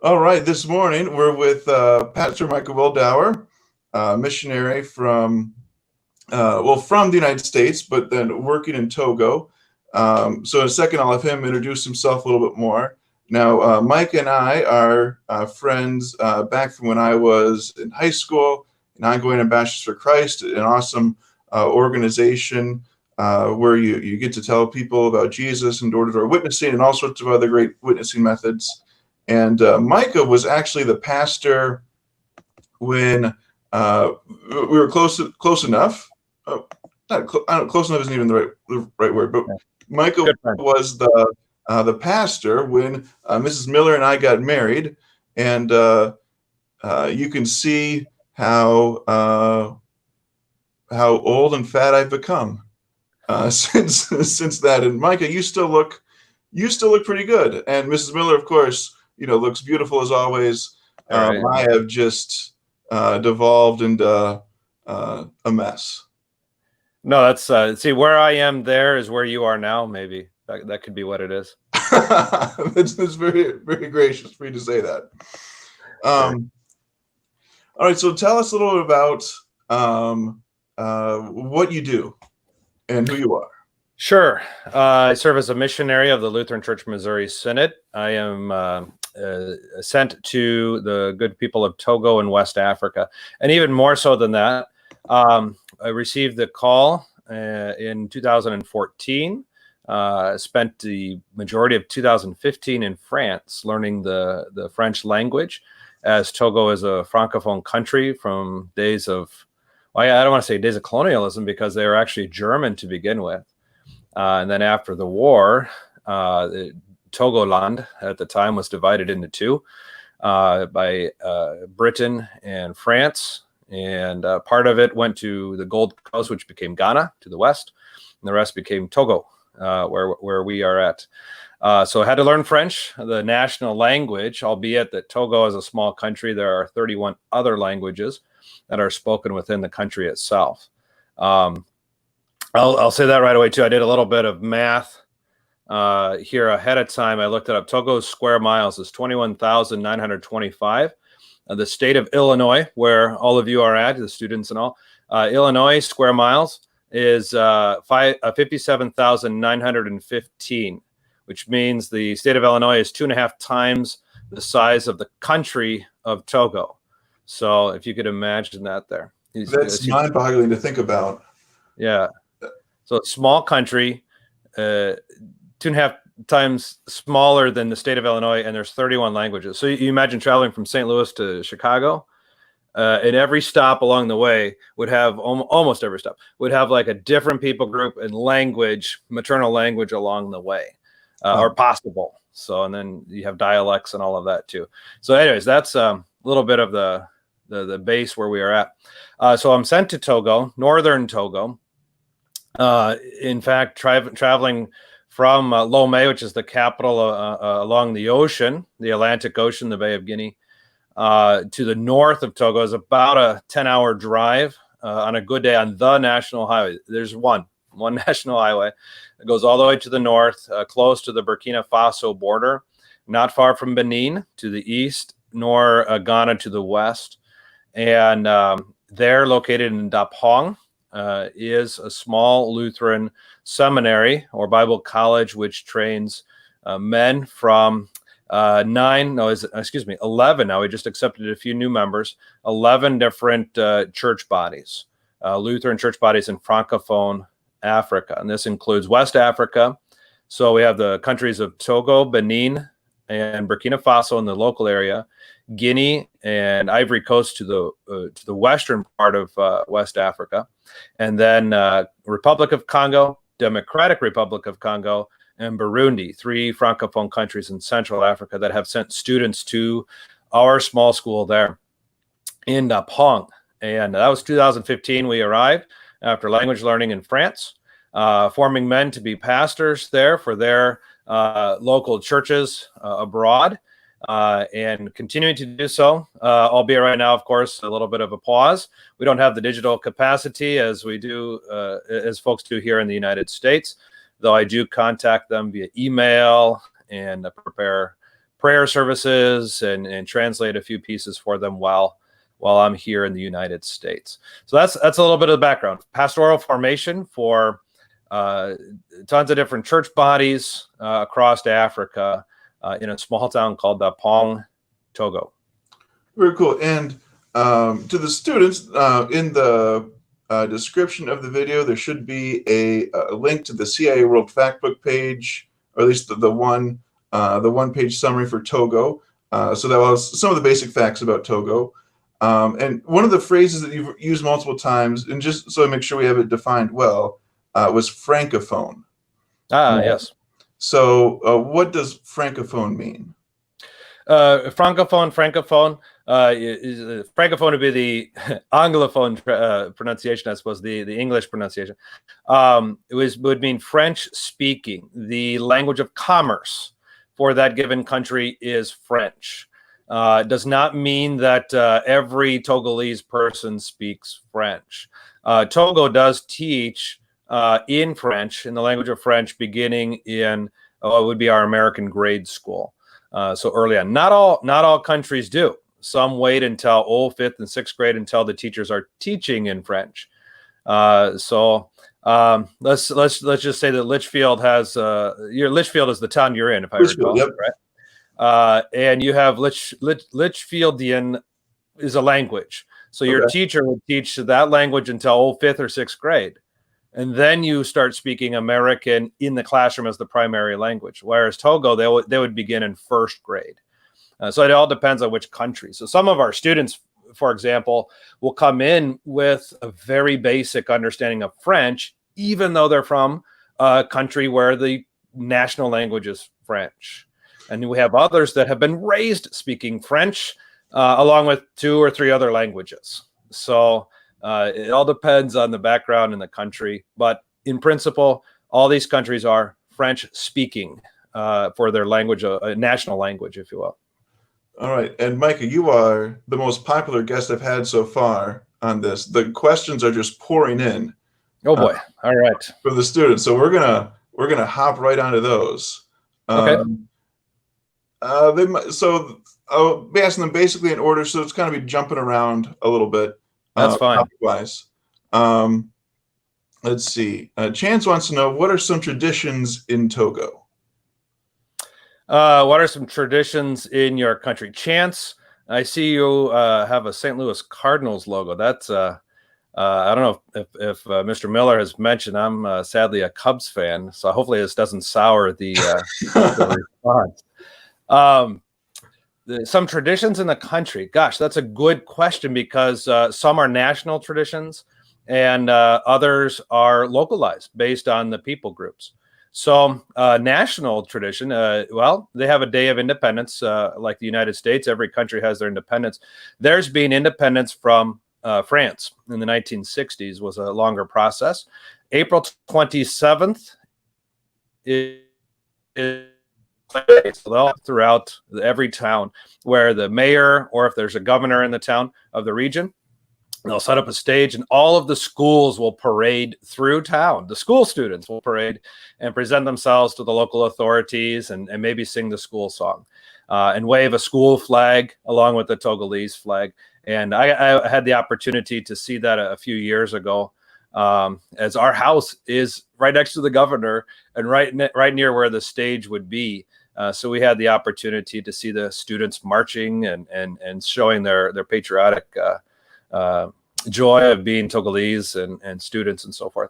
All right, this morning we're with Pastor Micah, missionary from the United States, but then working in Togo. So in a second, I'll have him introduce himself a little bit more. Now, Mike and I are friends back from when I was in high school, and Ongoing Ambassadors for Christ, an awesome organization where you get to tell people about Jesus and door-to-door witnessing and all sorts of other great witnessing methods. And Micah was actually the pastor when we were close enough. Not cl- I don't, close enough isn't even the right word, but Micah was the pastor when Mrs. Miller and I got married, and you can see how old and fat I've become since that. And Micah, you still look pretty good, and Mrs. Miller, of course, looks beautiful as always. Right. I have just devolved into a mess. No, that's see, where I am there is where you are now. Maybe that could be what it is. That's very, very gracious for you to say that. All right, so tell us a little bit about what you do and who you are. Sure. I serve as a missionary of the Lutheran Church Missouri Synod. I am sent to the good people of Togo and West Africa. And even more so than that, I received the call in 2014, spent the majority of 2015 in France learning the French language, as Togo is a Francophone country from days of, well, I don't want to say days of colonialism, because they were actually German to begin with. And then after the war, Togoland at the time was divided into two by Britain and France. And part of it went to the Gold Coast, which became Ghana to the west, and the rest became Togo, where we are at. So I had to learn French, the national language, albeit that Togo is a small country. There are 31 other languages that are spoken within the country itself. I'll say that right away, too. I did a little bit of math here ahead of time. I looked it up. Togo's square miles is 21,925. The state of Illinois, where all of you are at, the students and all, Illinois square miles is 57,915, which means the state of Illinois is 2.5 times the size of the country of Togo. So if you could imagine that there. That's mind-boggling to think about. Yeah. So a small country, 2.5 times smaller than the state of Illinois, and there's 31 languages. So you imagine traveling from St. Louis to Chicago, and every stop along the way would have, almost every stop, would have like a different people group and language, maternal language along the way, or possible. So, and then you have dialects and all of that too. So anyways, that's a little bit of the base where we are at. So I'm sent to Togo, northern Togo. In fact, traveling from Lomé, which is the capital along the ocean, the Atlantic Ocean, the Bay of Guinea, to the north of Togo is about a 10-hour drive on a good day on the national highway. There's one national highway that goes all the way to the north, close to the Burkina Faso border, not far from Benin to the east, nor Ghana to the west. And they're located in Dapong. Is a small Lutheran seminary or Bible college which trains men from 11 now. We just accepted a few new members, 11 different church bodies, Lutheran church bodies in Francophone Africa. And this includes West Africa. So we have the countries of Togo, Benin, and Burkina Faso in the local area, Guinea and Ivory Coast to the western part of West Africa, and then Republic of Congo, Democratic Republic of Congo, and Burundi, 3 Francophone countries in Central Africa that have sent students to our small school there in Dapong. And that was 2015. We arrived after language learning in France, forming men to be pastors there for their local churches abroad. And continuing to do so, albeit right now, of course, a little bit of a pause. We don't have the digital capacity as we do, as folks do here in the United States, though I do contact them via email and prepare prayer services and translate a few pieces for them while I'm here in the United States. So that's a little bit of the background. Pastoral formation for tons of different church bodies across Africa in a small town called Pong, Togo. Very cool. And to the students, in the description of the video, there should be a link to the CIA World Factbook page, or at least the one-page summary for Togo. So that was some of the basic facts about Togo. And one of the phrases that you've used multiple times, and just so I make sure we have it defined well, was francophone. Yes. So what does francophone mean? Francophone would be the Anglophone pronunciation, I suppose, the English pronunciation. Would mean French speaking. The language of commerce for that given country is French. Does not mean that every Togolese person speaks French. Togo does teach in French, in the language of French, beginning in what would be our American grade school. So early on, not all countries do. Some wait until 5th and 6th grade until the teachers are teaching in French. So let's just say that Litchfield has Litchfield is the town you're in, if I recall, Yep. Right? And you have Litchfieldian is a language. So your teacher would teach that language until 5th or 6th grade. And then you start speaking American in the classroom as the primary language. Whereas Togo, they would begin in 1st grade. So it all depends on which country. So some of our students, for example, will come in with a very basic understanding of French, even though they're from a country where the national language is French. And we have others that have been raised speaking French, along with 2 or 3 other languages. So it all depends on the background in the country. But in principle, all these countries are French speaking for their language, a national language, if you will. All right. And Micah, you are the most popular guest I've had so far on this. The questions are just pouring in. Oh boy. All right. For the students. So we're gonna hop right onto those. Okay. So I'll be asking them basically in order, so it's kind of be jumping around a little bit. That's fine. Wise. Let's see. Chance wants to know, what are some traditions in Togo? What are some traditions in your country? Chance, I see you have a St. Louis Cardinals logo. That's I don't know if Mr. Miller has mentioned, I'm sadly a Cubs fan, so hopefully this doesn't sour the response. Some traditions in the country. Gosh, that's a good question, because some are national traditions and others are localized based on the people groups. So national tradition, well, they have a Day of Independence like the United States. Every country has their independence. Theirs being independence from France in the 1960s was a longer process. April 27th is throughout every town where the mayor, or if there's a governor in the town of the region, they'll set up a stage and all of the schools will parade through town. The school students will parade and present themselves to the local authorities and maybe sing the school song and wave a school flag along with the Togolese flag. And I had the opportunity to see that a few years ago, as our house is right next to the governor and right near where the stage would be. So we had the opportunity to see the students marching and showing their patriotic joy of being Togolese and students and so forth.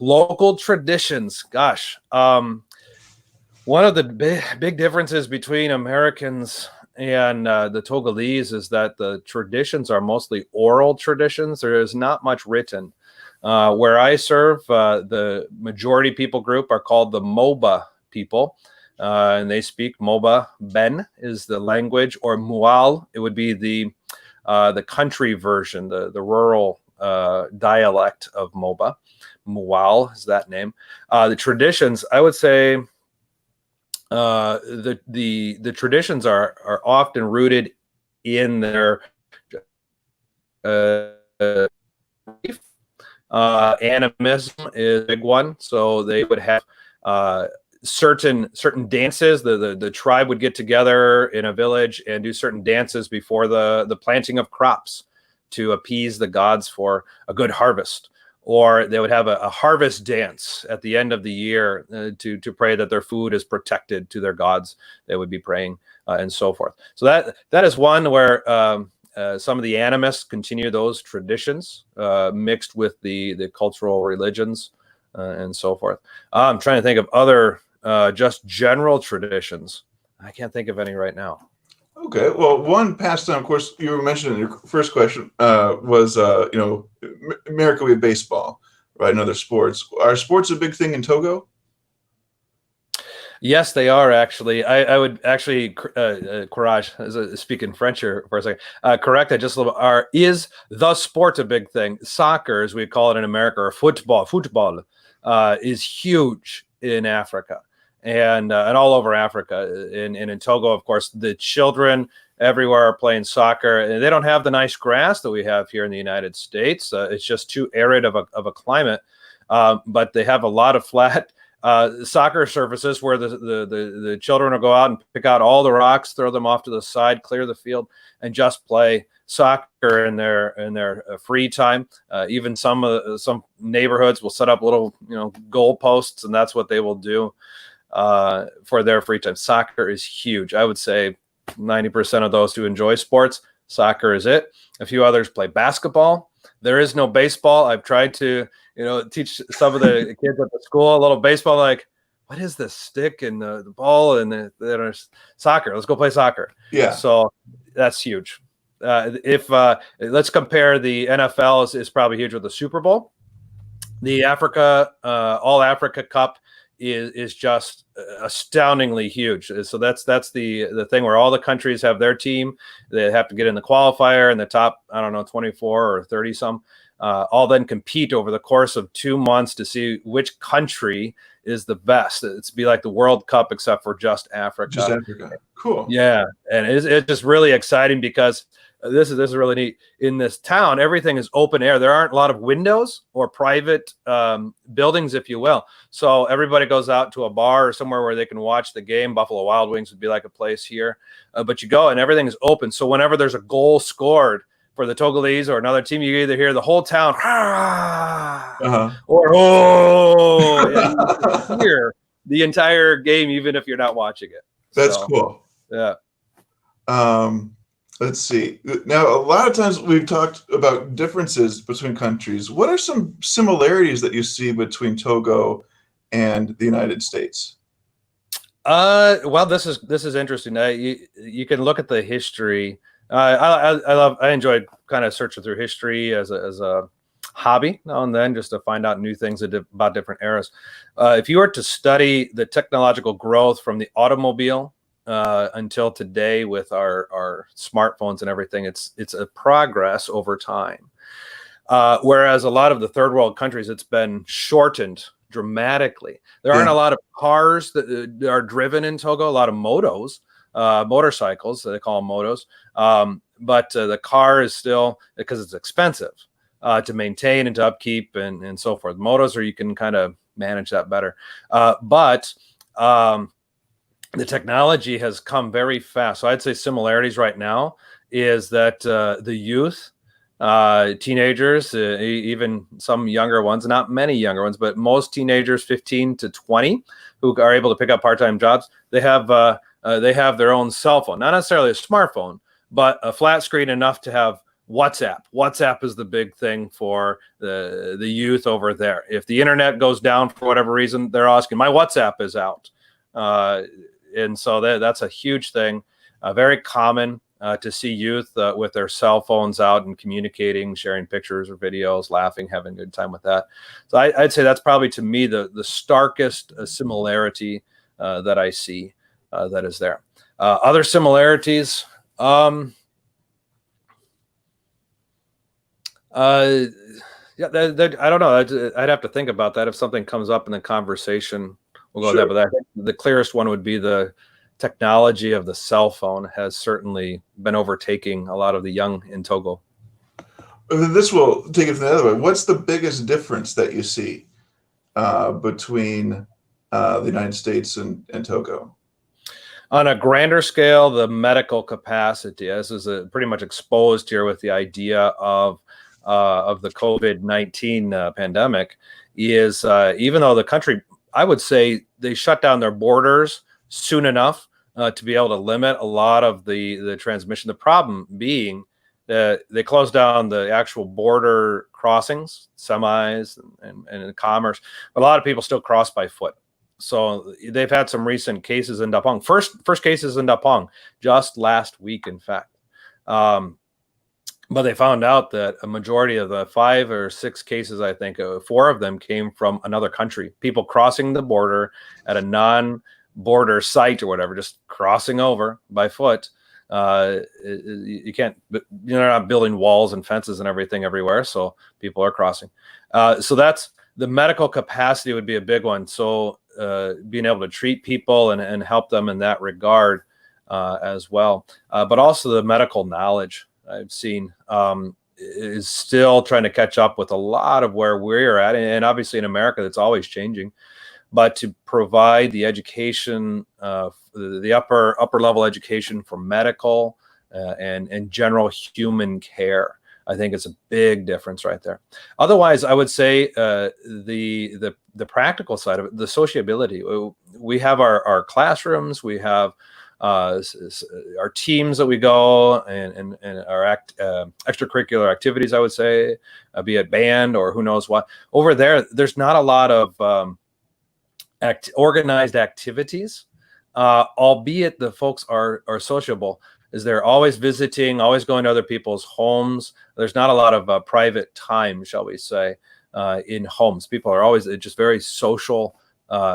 Local traditions, gosh. One of the big differences between Americans and the Togolese is that the traditions are mostly oral traditions. There is not much written. Where I serve, the majority people group are called the Moba people, and they speak Moba. Ben is the language, or Mual, it would be the country version, the rural dialect of Moba. Mual is that name. The traditions, I would say, the traditions are often rooted in their animism is a big one. So they would have certain dances. The tribe would get together in a village and do certain dances before the planting of crops to appease the gods for a good harvest. Or they would have a harvest dance at the end of the year to pray that their food is protected to their gods. They would be praying and so forth. So that is one where some of the animists continue those traditions mixed with the cultural religions and so forth. I'm trying to think of other just general traditions. I can't think of any right now. Okay, well, one pastime, of course, you were mentioning in your first question was, America, we have baseball, right, and other sports. Are sports a big thing in Togo? Yes, they are actually. I would actually, courage, speaking French here for a second, correct. I just a little. Is the sport a big thing? Soccer, as we call it in America, or football, is huge in Africa and all over Africa. And in Togo, of course, the children everywhere are playing soccer. And they don't have the nice grass that we have here in the United States. It's just too arid of a climate. But they have a lot of flat soccer surfaces where the children will go out and pick out all the rocks, throw them off to the side, clear the field, and just play soccer in their free time. Even some neighborhoods will set up little goal posts, and that's what they will do for their free time. Soccer is huge. I would say 90% of those who enjoy sports, soccer is it. A few others play basketball. There is no baseball. I've tried to teach some of the kids at the school a little baseball. Like, what is this stick and the ball and the soccer? Let's go play soccer. Yeah. So that's huge. If let's compare, the NFL is probably huge with the Super Bowl. The All Africa Cup is just astoundingly huge. So that's the thing where all the countries have their team. They have to get in the qualifier, and the top, 24 or 30 some, all then compete over the course of 2 months to see which country is the best. It's be like the World Cup, except for just Africa. Just Africa. Cool. Yeah, and it's just really exciting because this is really neat. In this town, everything is open air. There aren't a lot of windows or private buildings, if you will. So everybody goes out to a bar or somewhere where they can watch the game. Buffalo Wild Wings would be like a place here. But you go and everything is open. So whenever there's a goal scored for the Togolese or another team, you either hear the whole town or and you hear the entire game, even if you're not watching it. That's cool. Yeah. Let's see. Now, a lot of times we've talked about differences between countries. What are some similarities that you see between Togo and the United States? Well, this is interesting. You can look at the history. I enjoyed kind of searching through history as a hobby now and then, just to find out new things about different eras. If you were to study the technological growth from the automobile until today with our smartphones and everything, it's a progress over time. Whereas a lot of the third world countries, it's been shortened dramatically. There aren't a lot of cars that are driven in Togo, a lot of motorcycles, they call them motos. But the car is still, because it's expensive to maintain and to upkeep and so forth. Motos, or you can kind of manage that better. But the technology has come very fast. So I'd say similarities right now is that the youth, teenagers, even some younger ones, not many younger ones, but most teenagers 15 to 20 who are able to pick up part-time jobs, they have their own cell phone, not necessarily a smartphone, but a flat screen enough to have WhatsApp. WhatsApp is the big thing for the youth over there. If the internet goes down for whatever reason, they're asking, my WhatsApp is out. And so that's a huge thing, very common to see youth with their cell phones out and communicating, sharing pictures or videos, laughing, having a good time with that. So I'd say that's probably, to me, the starkest similarity that I see that is there. Other similarities, I don't know. I'd have to think about that. If something comes up in the conversation, we'll go there. But I think the clearest one would be the technology of the cell phone has certainly been overtaking a lot of the young in Togo. This will take it from the other way. What's the biggest difference that you see between the United States and Togo? On a grander scale, the medical capacity, this is pretty much exposed here with the idea of the COVID-19 pandemic, is even though the country, I would say they shut down their borders soon enough to be able to limit a lot of the transmission. The problem being that they closed down the actual border crossings, semis and commerce, but a lot of people still cross by foot. So they've had some recent cases in Dapong. First cases in Dapong just last week, in fact. But they found out that a majority of the 5 or 6 cases, I think, 4 of them came from another country. People crossing the border at a non-border site or whatever, just crossing over by foot. You can't, you're not building walls and fences and everything everywhere, so people are crossing. So that's the medical capacity would be a big one. So being able to treat people and help them in that regard as well. But also the medical knowledge I've seen is still trying to catch up with a lot of where we're at. And obviously in America, that's always changing. But to provide the education, the upper level education for medical and general human care, I think it's a big difference right there. Otherwise, I would say the practical side of it, the sociability. We have our classrooms, we have our teams that we go and our extracurricular activities, I would say, be it band or who knows what. Over there, there's not a lot of organized activities, albeit the folks are sociable. Is they're always visiting, always going to other people's homes. There's not a lot of private time, shall we say, in homes. People are always just very social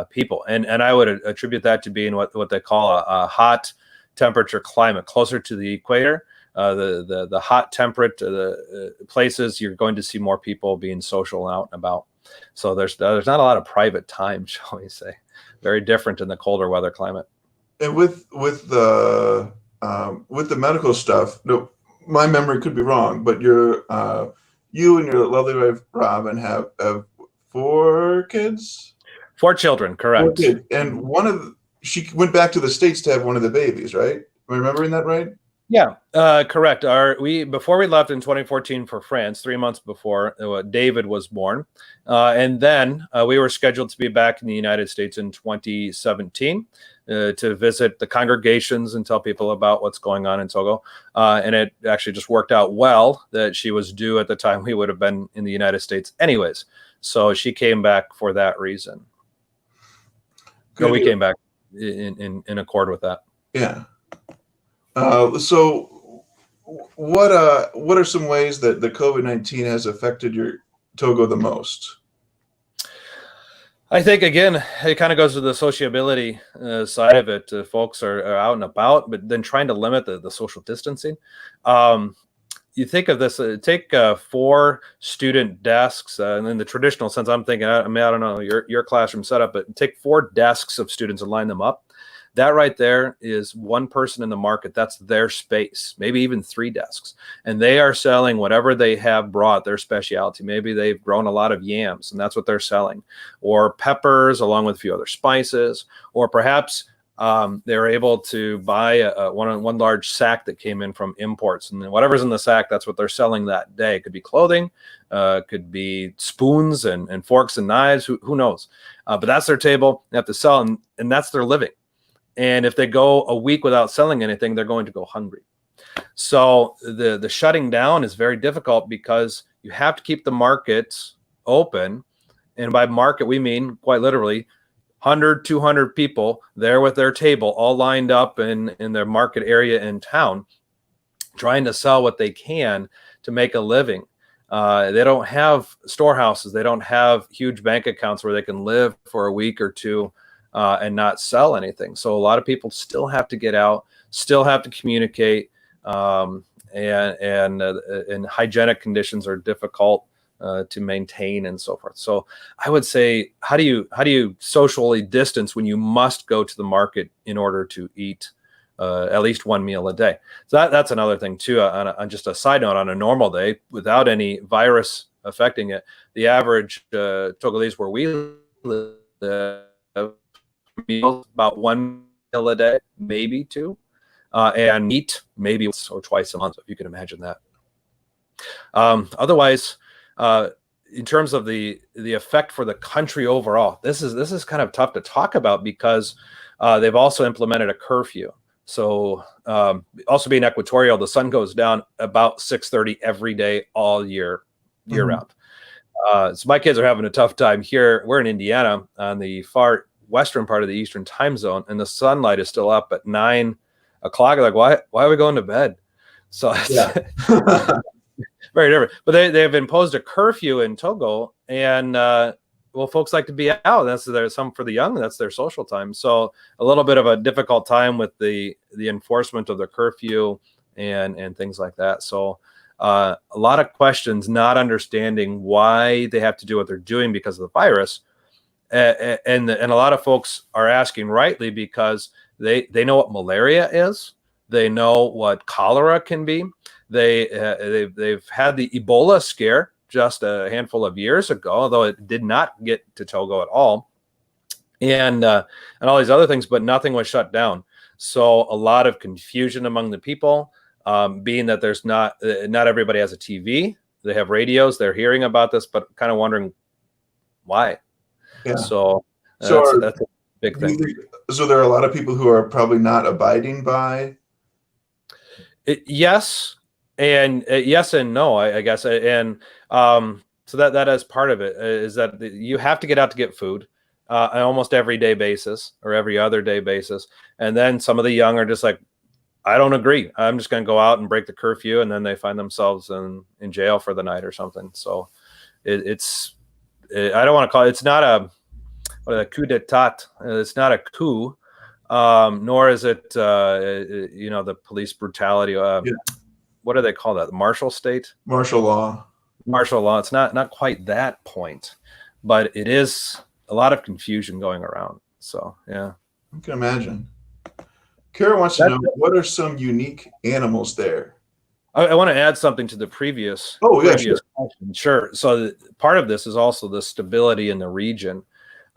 people. And I would attribute that to being what they call a hot temperature climate, closer to the equator. The hot temperate places, you're going to see more people being social out and about. So there's not a lot of private time, shall we say. Very different in the colder weather climate. And with the medical stuff, no, my memory could be wrong, but you and your lovely wife Robin have 4 kids. 4 children, correct. 4 kids. And she went back to the States to have one of the babies, right? Am I remembering that right? Yeah, correct. Before we left in 2014 for France, 3 months before David was born, and then we were scheduled to be back in the United States in 2017 to visit the congregations and tell people about what's going on in Togo. And it actually just worked out well that she was due at the time we would have been in the United States anyways. So she came back for that reason. So we came back in accord with that. Yeah. So what are some ways that the COVID-19 has affected your Togo the most? I think, again, it kind of goes to the sociability side of it. Folks are out and about, but then trying to limit the social distancing. You think of this, take 4 student desks, and in the traditional sense, I'm thinking, I don't know your classroom setup, but take 4 desks of students and line them up. That right there is one person in the market. That's their space, maybe even 3 desks. And they are selling whatever they have brought, their specialty. Maybe they've grown a lot of yams and that's what they're selling, or peppers along with a few other spices, or perhaps they're able to buy one large sack that came in from imports. And then whatever's in the sack, that's what they're selling that day. It could be clothing, could be spoons and forks and knives, who knows? But that's their table. They have to sell, and that's their living. And if they go a week without selling anything, they're going to go hungry. So the shutting down is very difficult because you have to keep the markets open. And by market, we mean quite literally 100, 200 people there with their table all lined up in their market area in town, trying to sell what they can to make a living. They don't have storehouses. They don't have huge bank accounts where they can live for a week or two and not sell anything. So a lot of people still have to get out, still have to communicate, and hygienic conditions are difficult to maintain and so forth. So I would say, how do you socially distance when you must go to the market in order to eat at least 1 meal a day? So that's another thing too. On just a side note, on a normal day without any virus affecting it, the average Togolese where we live meals, about 1 meal a day, maybe 2, and meat maybe once or twice a month, if you can imagine that. Otherwise, in terms of the effect for the country overall, this is kind of tough to talk about because they've also implemented a curfew. So also being equatorial, the sun goes down about 6:30 every day, all year round. So my kids are having a tough time here. We're in Indiana on the far western part of the Eastern time zone, and the sunlight is still up at 9 o'clock. Like, why are we going to bed? So Yeah. very different. But they've imposed a curfew in Togo, and well, folks like to be out. That's some for the young. That's their social time. So a little bit of a difficult time with the enforcement of the curfew and things like that. So a lot of questions, not understanding why they have to do what they're doing because of the virus, and a lot of folks are asking rightly because they know what malaria is. They know what cholera can be. They've had the Ebola scare just a handful of years ago, although it did not get to Togo at all, and all these other things, but nothing was shut down. So a lot of confusion among the people, being that there's not everybody has a TV. They have radios. They're hearing about this, but kind of wondering why. Yeah. So that's a big thing. So there are a lot of people who are probably not abiding by. Yes, and yes and no, I guess, and so that is part of it. Is that you have to get out to get food on almost every day basis or every other day basis, and then some of the young are just like, I don't agree. I'm just going to go out and break the curfew, and then they find themselves in jail for the night or something. So it's I don't want to call it. It's not a coup d'état. It's not a coup. Nor is it, the police brutality. What do they call that? The martial state? Martial law. Martial law. It's not quite that point, but it is a lot of confusion going around. So, yeah. I can imagine. Kara wants to know, what are some unique animals there? I want to add something to the previous. Oh, yeah, previous question. Sure. So part of this is also the stability in the region.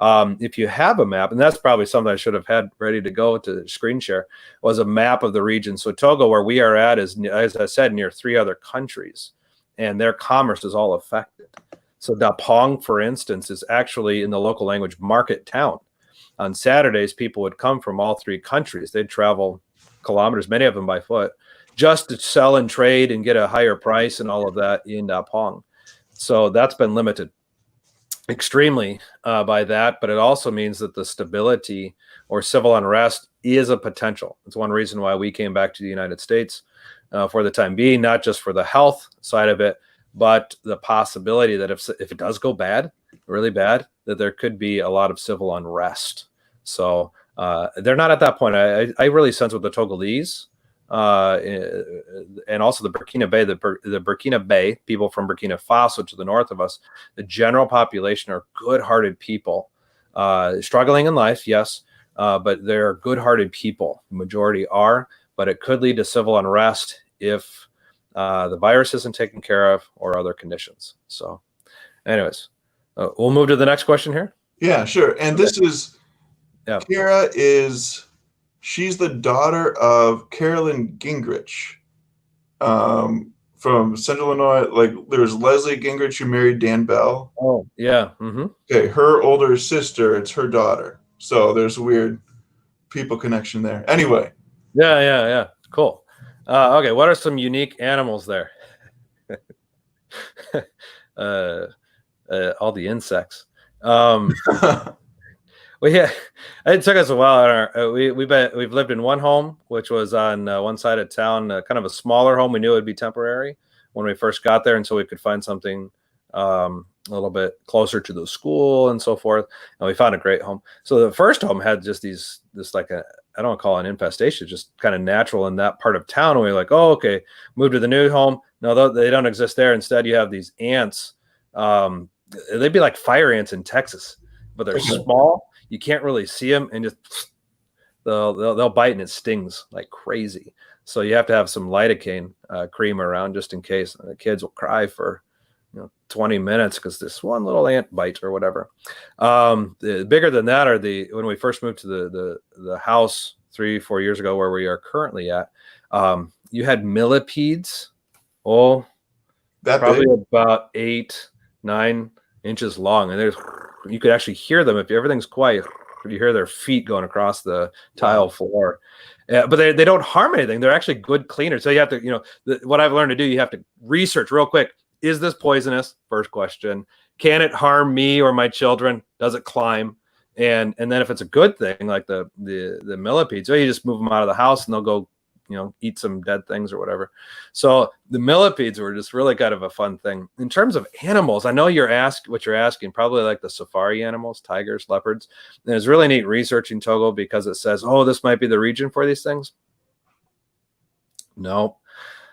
If you have a map, and that's probably something I should have had ready to go to screen share, was a map of the region. So Togo, where we are at, is, as I said, near 3 other countries, and their commerce is all affected. So Dapong, for instance, is actually, in the local language, market town. On Saturdays, people would come from all 3 countries. They'd travel kilometers, many of them by foot, just to sell and trade and get a higher price and all of that in Dapong. So that's been limited extremely by that, but it also means that the stability or civil unrest is a potential. It's one reason why we came back to the United States for the time being, not just for the health side of it, but the possibility that if it does go bad, really bad, that there could be a lot of civil unrest. So they're not at that point. I really sense with the Togolese and also the Burkina Bay people from Burkina Faso to the north of us, the general population are good-hearted people, struggling in life, yes, but they're good-hearted people. The majority are, but it could lead to civil unrest if the virus isn't taken care of or other conditions. So anyways, we'll move to the next question here. Yeah, sure. And this is, Kara she's the daughter of Carolyn Gingrich from Central Illinois. Like, there's Leslie Gingrich who married Dan Bell. Oh, yeah. Mm-hmm. Okay, her older sister, it's her daughter. So there's a weird people connection there. Anyway. Yeah. Cool. Okay, what are some unique animals there? All the insects. Well, yeah, it took us a while. We've lived in one home, which was on one side of town, kind of a smaller home. We knew it would be temporary when we first got there until we could find something a little bit closer to the school and so forth. And we found a great home. So the first home had just this like I don't call it an infestation, just kind of natural in that part of town. And we were like, oh, okay, move to the new home. No, they don't exist there. Instead, you have these ants. They'd be like fire ants in Texas, but they're small. You can't really see them, and just they'll bite, and it stings like crazy. So you have to have some lidocaine cream around just in case. The kids will cry for 20 minutes because this one little ant bite or whatever. Bigger than that are when we first moved to the house 3-4 years ago where we are currently at, you had millipedes. Oh, That probably big? about 8-9 inches long, and you could actually hear them if everything's quiet. You hear their feet going across the tile floor. But they don't harm anything. They're actually good cleaners. So you have to, what I've learned to do, you have to research real quick. Is this poisonous? First question. Can it harm me or my children? Does it climb? And then if it's a good thing, like the millipedes, you just move them out of the house and they'll go, eat some dead things or whatever. So the millipedes were just really kind of a fun thing. In terms of animals, I know what you're asking, probably like the safari animals, tigers, leopards. And it's really neat research in Togo because it says, this might be the region for these things. No.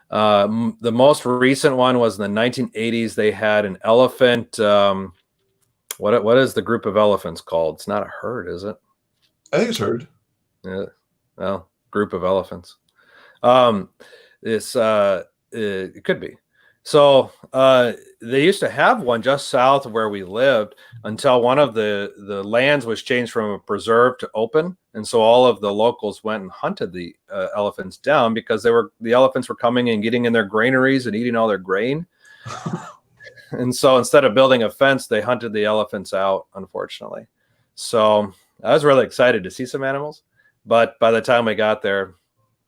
The most recent one was in the 1980s. They had an elephant. What is the group of elephants called? It's not a herd, is it? I think it's herd. Yeah. Well, group of elephants. It could be. So they used to have one just south of where we lived until one of the lands was changed from a preserve to open, and so all of the locals went and hunted the elephants down because the elephants were coming and getting in their granaries and eating all their grain. And so instead of building a fence, they hunted the elephants out, unfortunately. So I was really excited to see some animals, but by the time we got there,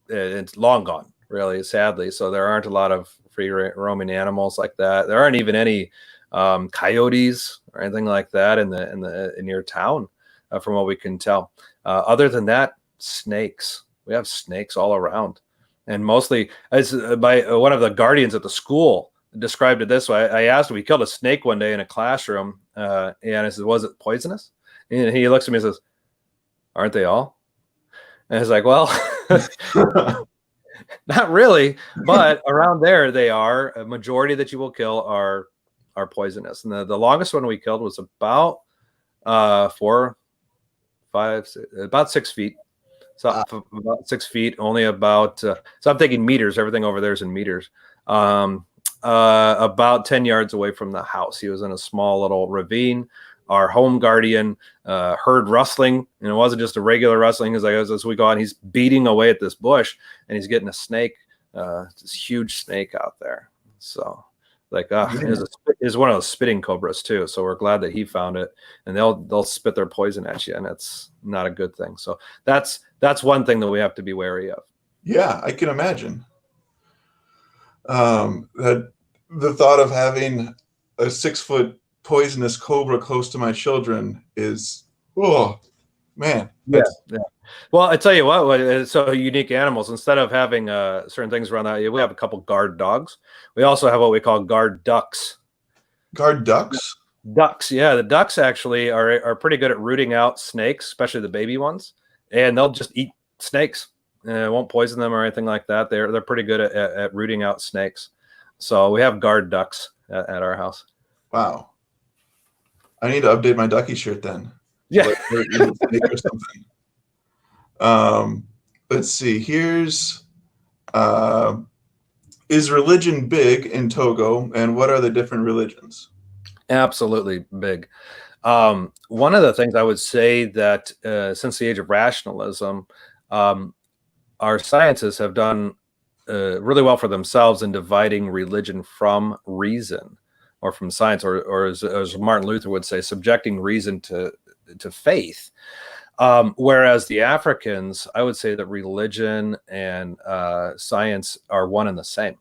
it's long gone, really, sadly. So there aren't a lot of free roaming animals like that. There aren't even any coyotes or anything like that in near town, from what we can tell. Other than that, snakes. We have snakes all around, and mostly, as by one of the guardians at the school described it this way. I asked him, we killed a snake one day in a classroom, and I said, was it poisonous? And he looks at me and says, aren't they all? And I was like, well, not really, but around there they are. A majority that you will kill are poisonous. And the longest one we killed was about 6 feet. So about 6 feet, only about, so I'm thinking meters, everything over there is in meters. About 10 yards away from the house. He was in a small little ravine. Our home guardian heard rustling, and it wasn't just a regular rustling. As we go on, he's beating away at this bush, and he's getting a snake, this huge snake out there. So, it's one of those spitting cobras too. So we're glad that he found it, and they'll spit their poison at you, and it's not a good thing. So that's one thing that we have to be wary of. Yeah, I can imagine. That the thought of having a 6-foot poisonous cobra close to my children is, oh man. Yeah. Well, I tell you what, so unique animals, instead of having certain things around that, we have a couple guard dogs. We also have what we call guard ducks. Guard ducks? Ducks, yeah. The ducks actually are pretty good at rooting out snakes, especially the baby ones, and they'll just eat snakes. It won't poison them or anything like that. They're pretty good at rooting out snakes. So we have guard ducks at our house. Wow. I need to update my ducky shirt then. Yeah. Or something. Let's see. Here's is religion big in Togo, and what are the different religions? Absolutely big. One of the things I would say that since the age of rationalism, our scientists have done really well for themselves in dividing religion from reason, or from science, or as Martin Luther would say, subjecting reason to faith. Whereas the Africans, I would say that religion and science are one and the same.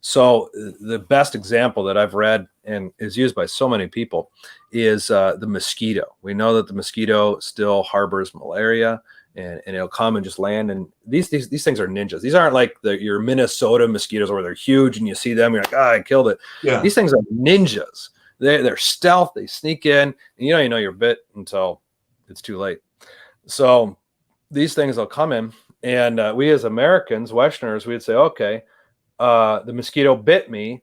So the best example that I've read and is used by so many people is the mosquito. We know that the mosquito still harbors malaria, and it'll come and just land. And these things are ninjas. These aren't like your Minnesota mosquitoes where they're huge and you see them, you're like, I killed it. Yeah. These things are ninjas. They're stealth. They sneak in, and you know you're bit until it's too late. So these things will come in, and we as Americans, Westerners, we'd say, okay, the mosquito bit me,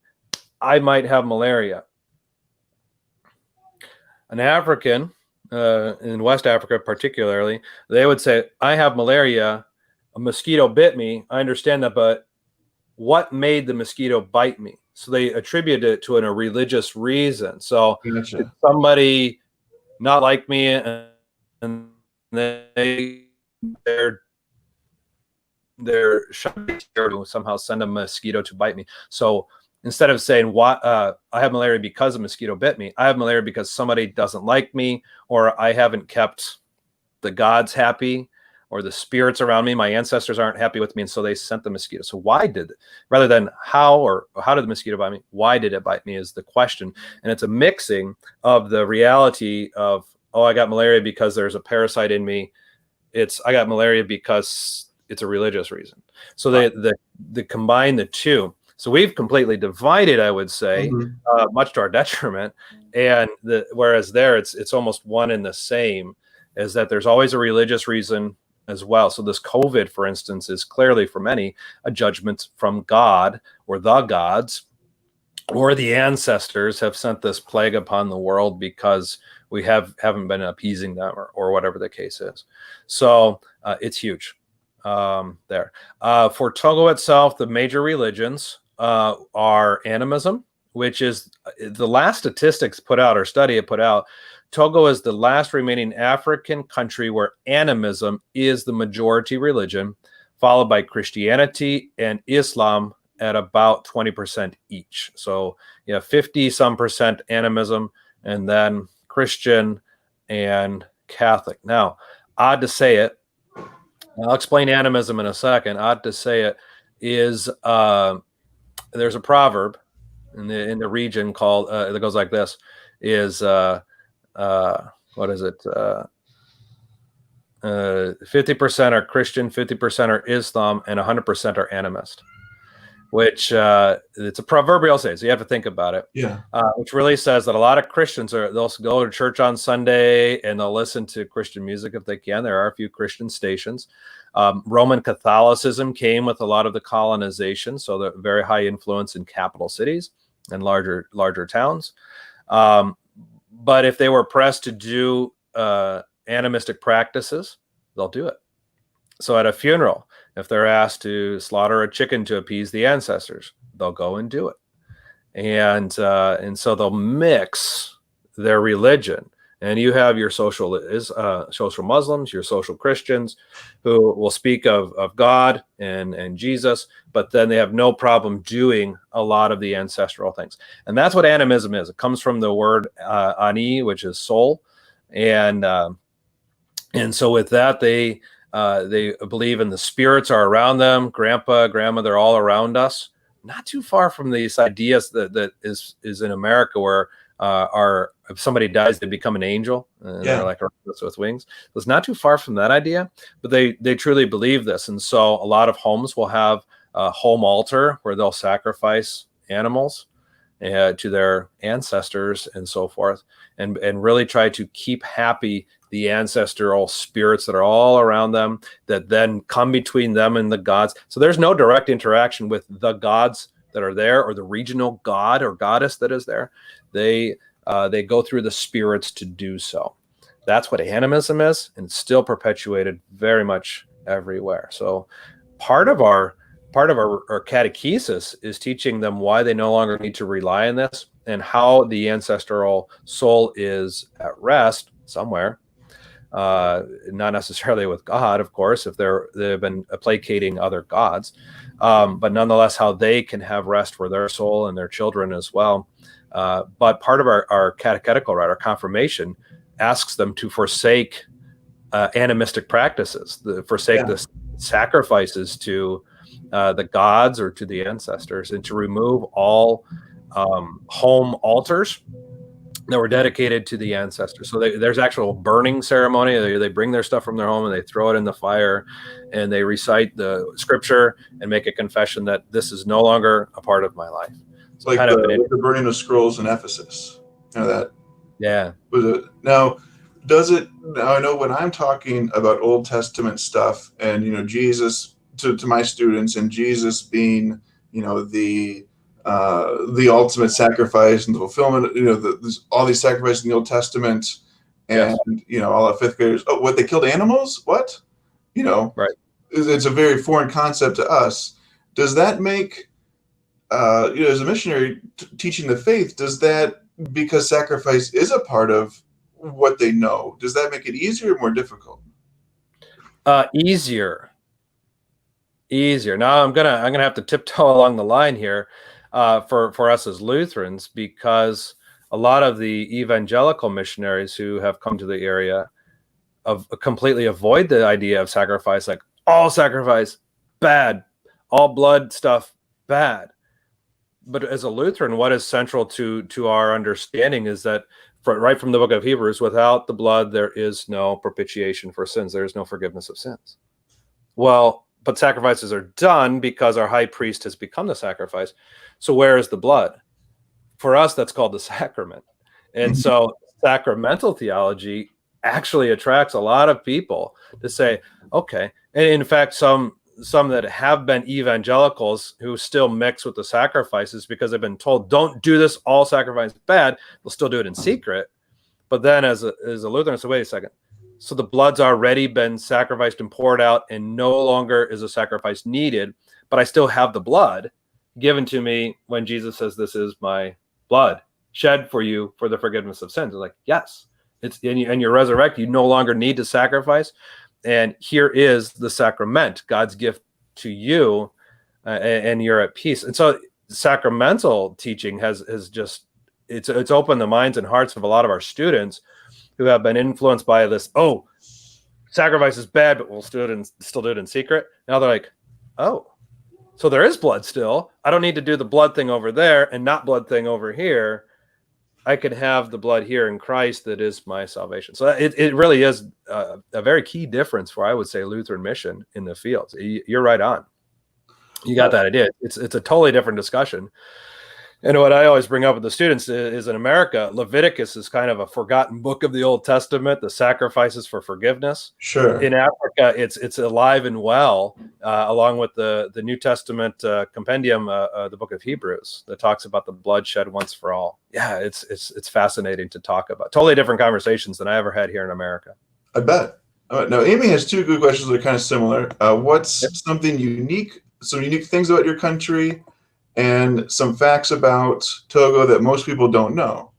I might have malaria. An African, in West Africa particularly, they would say, I have malaria, a mosquito bit me, I understand that, but what made the mosquito bite me? So they attribute it to a religious reason. So Gotcha. did somebody not like me, and they're to somehow send a mosquito to bite me. So instead of saying I have malaria because a mosquito bit me, I have malaria because somebody doesn't like me, or I haven't kept the gods happy, or the spirits around me, my ancestors aren't happy with me, and so they sent the mosquito. So why did it, rather than how did the mosquito bite me, why did it bite me is the question. And it's a mixing of the reality of, oh, I got malaria because there's a parasite in me. I got malaria because it's a religious reason. So they combine the two. So we've completely divided, I would say, much to our detriment. And whereas there, it's almost one and the same, is that there's always a religious reason as well. So this COVID, for instance, is clearly for many a judgment from God or the gods, or the ancestors have sent this plague upon the world because we haven't been appeasing them, or whatever the case is. So it's huge there. For Togo itself, the major religions are animism, which is the last statistics put out, or study it put out. Togo is the last remaining African country where animism is the majority religion, followed by Christianity and Islam at about 20% each. So 50-some% animism, and then Christian and Catholic. Now, odd to say it, I'll explain animism in a second. Odd to say it is there's a proverb in the region called that goes like this: is what is it? 50% are Christian, 50% are Islam, and 100% are animist. Which it's a proverbial saying, so you have to think about it. Yeah. Which really says that a lot of Christians they'll go to church on Sunday and they'll listen to Christian music if they can. There are a few Christian stations. Roman Catholicism came with a lot of the colonization, so the very high influence in capital cities and larger towns. But if they were pressed to do animistic practices, they'll do it. So at a funeral, if they're asked to slaughter a chicken to appease the ancestors, they'll go and do it. And so they'll mix their religion. And you have your social Muslims, your social Christians, who will speak of God and Jesus, but then they have no problem doing a lot of the ancestral things. And that's what animism is. It comes from the word ani, which is soul. And so with that, they believe in the spirits are around them. Grandpa, grandma, they're all around us. Not too far from these ideas that is in America, where if somebody dies, they become an angel, and they're like with wings. It's not too far from that idea, but they truly believe this. And so a lot of homes will have a home altar where they'll sacrifice animals to their ancestors and so forth, and really try to keep happy the ancestral spirits that are all around them, that then come between them and the gods. So there's no direct interaction with the gods that are there, or the regional god or goddess that is there. They go through the spirits to do so. That's what animism is, and it's still perpetuated very much everywhere. So part of our catechesis is teaching them why they no longer need to rely on this, and how the ancestral soul is at rest somewhere. Not necessarily with God, of course, if they've been placating other gods, but nonetheless, how they can have rest for their soul and their children as well. But part of our catechetical rite, our confirmation, asks them to forsake animistic practices, forsake the sacrifices to the gods or to the ancestors, and to remove all home altars that were dedicated to the ancestors. So there's actual burning ceremony. They bring their stuff from their home and they throw it in the fire, and they recite the scripture and make a confession that this is no longer a part of my life. So like the burning of scrolls in Ephesus. You know that? Yeah. Now, I know when I'm talking about Old Testament stuff, and Jesus to my students, and Jesus being the ultimate sacrifice and the fulfillment, all these sacrifices in the Old Testament, and all the fifth graders. Oh, what, they killed animals? What? Right. It's a very foreign concept to us. Does that make, as a missionary teaching the faith, does that, because sacrifice is a part of what they know, does that make it easier or more difficult? Easier. Now I'm gonna have to tiptoe along the line here for us as Lutherans, because a lot of the evangelical missionaries who have come to the area completely avoid the idea of sacrifice, like all sacrifice bad, all blood stuff bad. But as a Lutheran, what is central to our understanding is that right from the book of Hebrews, without the blood there is no propitiation for sins, there is no forgiveness of sins. Well, but sacrifices are done because our high priest has become the sacrifice. So where is the blood? For us, that's called the sacrament. And so sacramental theology actually attracts a lot of people to say, okay. And in fact, some that have been evangelicals who still mix with the sacrifices because they've been told, don't do this, all sacrifice bad. They'll still do it in secret. But then as a Lutheran, so wait a second. So the blood's already been sacrificed and poured out, and no longer is a sacrifice needed, but I still have the blood given to me when Jesus says, this is my blood shed for you for the forgiveness of sins. It's like, yes, it's and you're resurrected. You no longer need to sacrifice. And here is the sacrament, God's gift to you, and you're at peace. And so sacramental teaching has just, it's opened the minds and hearts of a lot of our students who have been influenced by this, oh, sacrifice is bad, but we'll still do it in secret. Now they're like, oh, so there is blood still. I don't need to do the blood thing over there and not blood thing over here. I could have the blood here in Christ that is my salvation. So it really is a very key difference for, I would say, Lutheran mission in the fields. You're right on. You got that idea. It's a totally different discussion. And what I always bring up with the students is in America, Leviticus is kind of a forgotten book of the Old Testament, the sacrifices for forgiveness. Sure. In Africa, it's alive and well, along with the New Testament compendium, the book of Hebrews, that talks about the blood shed once for all. Yeah, it's fascinating to talk about. Totally different conversations than I ever had here in America. I bet. Now, Amy has two good questions that are kind of similar. What's something unique, some unique things about your country, and some facts about Togo that most people don't know?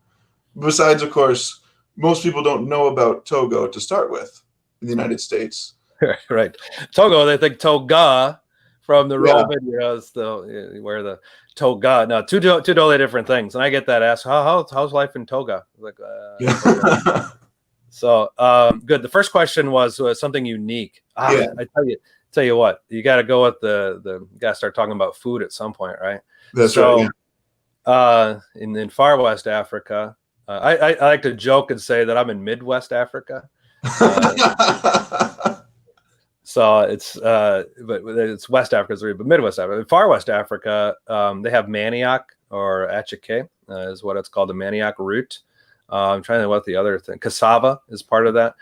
Besides, of course, most people don't know about Togo to start with in the United States. Right. Togo, they think toga from the Roman, where the toga. No, two totally different things. And I get that asked, how's life in Toga? Like, so good. The first question was something unique. I tell you what, you got to go with the got to start talking about food at some point, right? That's right. Yeah. In far West Africa, I like to joke and say that I'm in Midwest Africa. So it's but it's West Africa, but Midwest Africa. In far West Africa, they have manioc, or achike, is what it's called, the manioc root. I'm trying to think what the other thing. Cassava is part of that.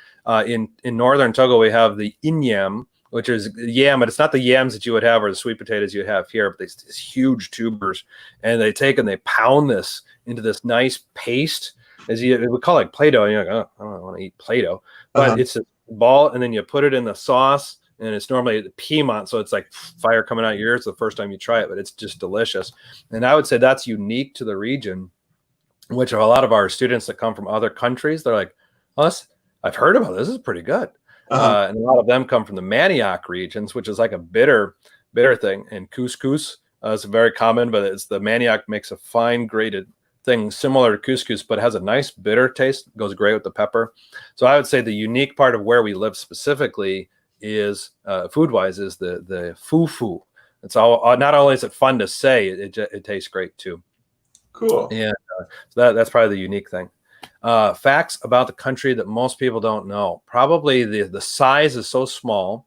In northern Togo, we have the inyam, which is yam, but it's not the yams that you would have or the sweet potatoes you have here, but these huge tubers, and they take and they pound this into this nice paste, we call it Play-Doh. And you're like, oh, I don't want to eat Play-Doh, but it's a ball, and then you put it in the sauce, and it's normally the Piedmont, so it's like fire coming out your ears the first time you try it, but it's just delicious. And I would say that's unique to the region, which are a lot of our students that come from other countries. They're like, oh, I've heard about this. This is pretty good. And a lot of them come from the manioc regions, which is like a bitter thing. And couscous is very common, but it's the manioc makes a fine grated thing similar to couscous, but it has a nice bitter taste. It goes great with the pepper. So I would say the unique part of where we live specifically is food-wise is the fufu. It's all, not only is it fun to say, it tastes great too. Cool. And so that's probably the unique thing. Facts about the country that most people don't know. Probably the size is so small.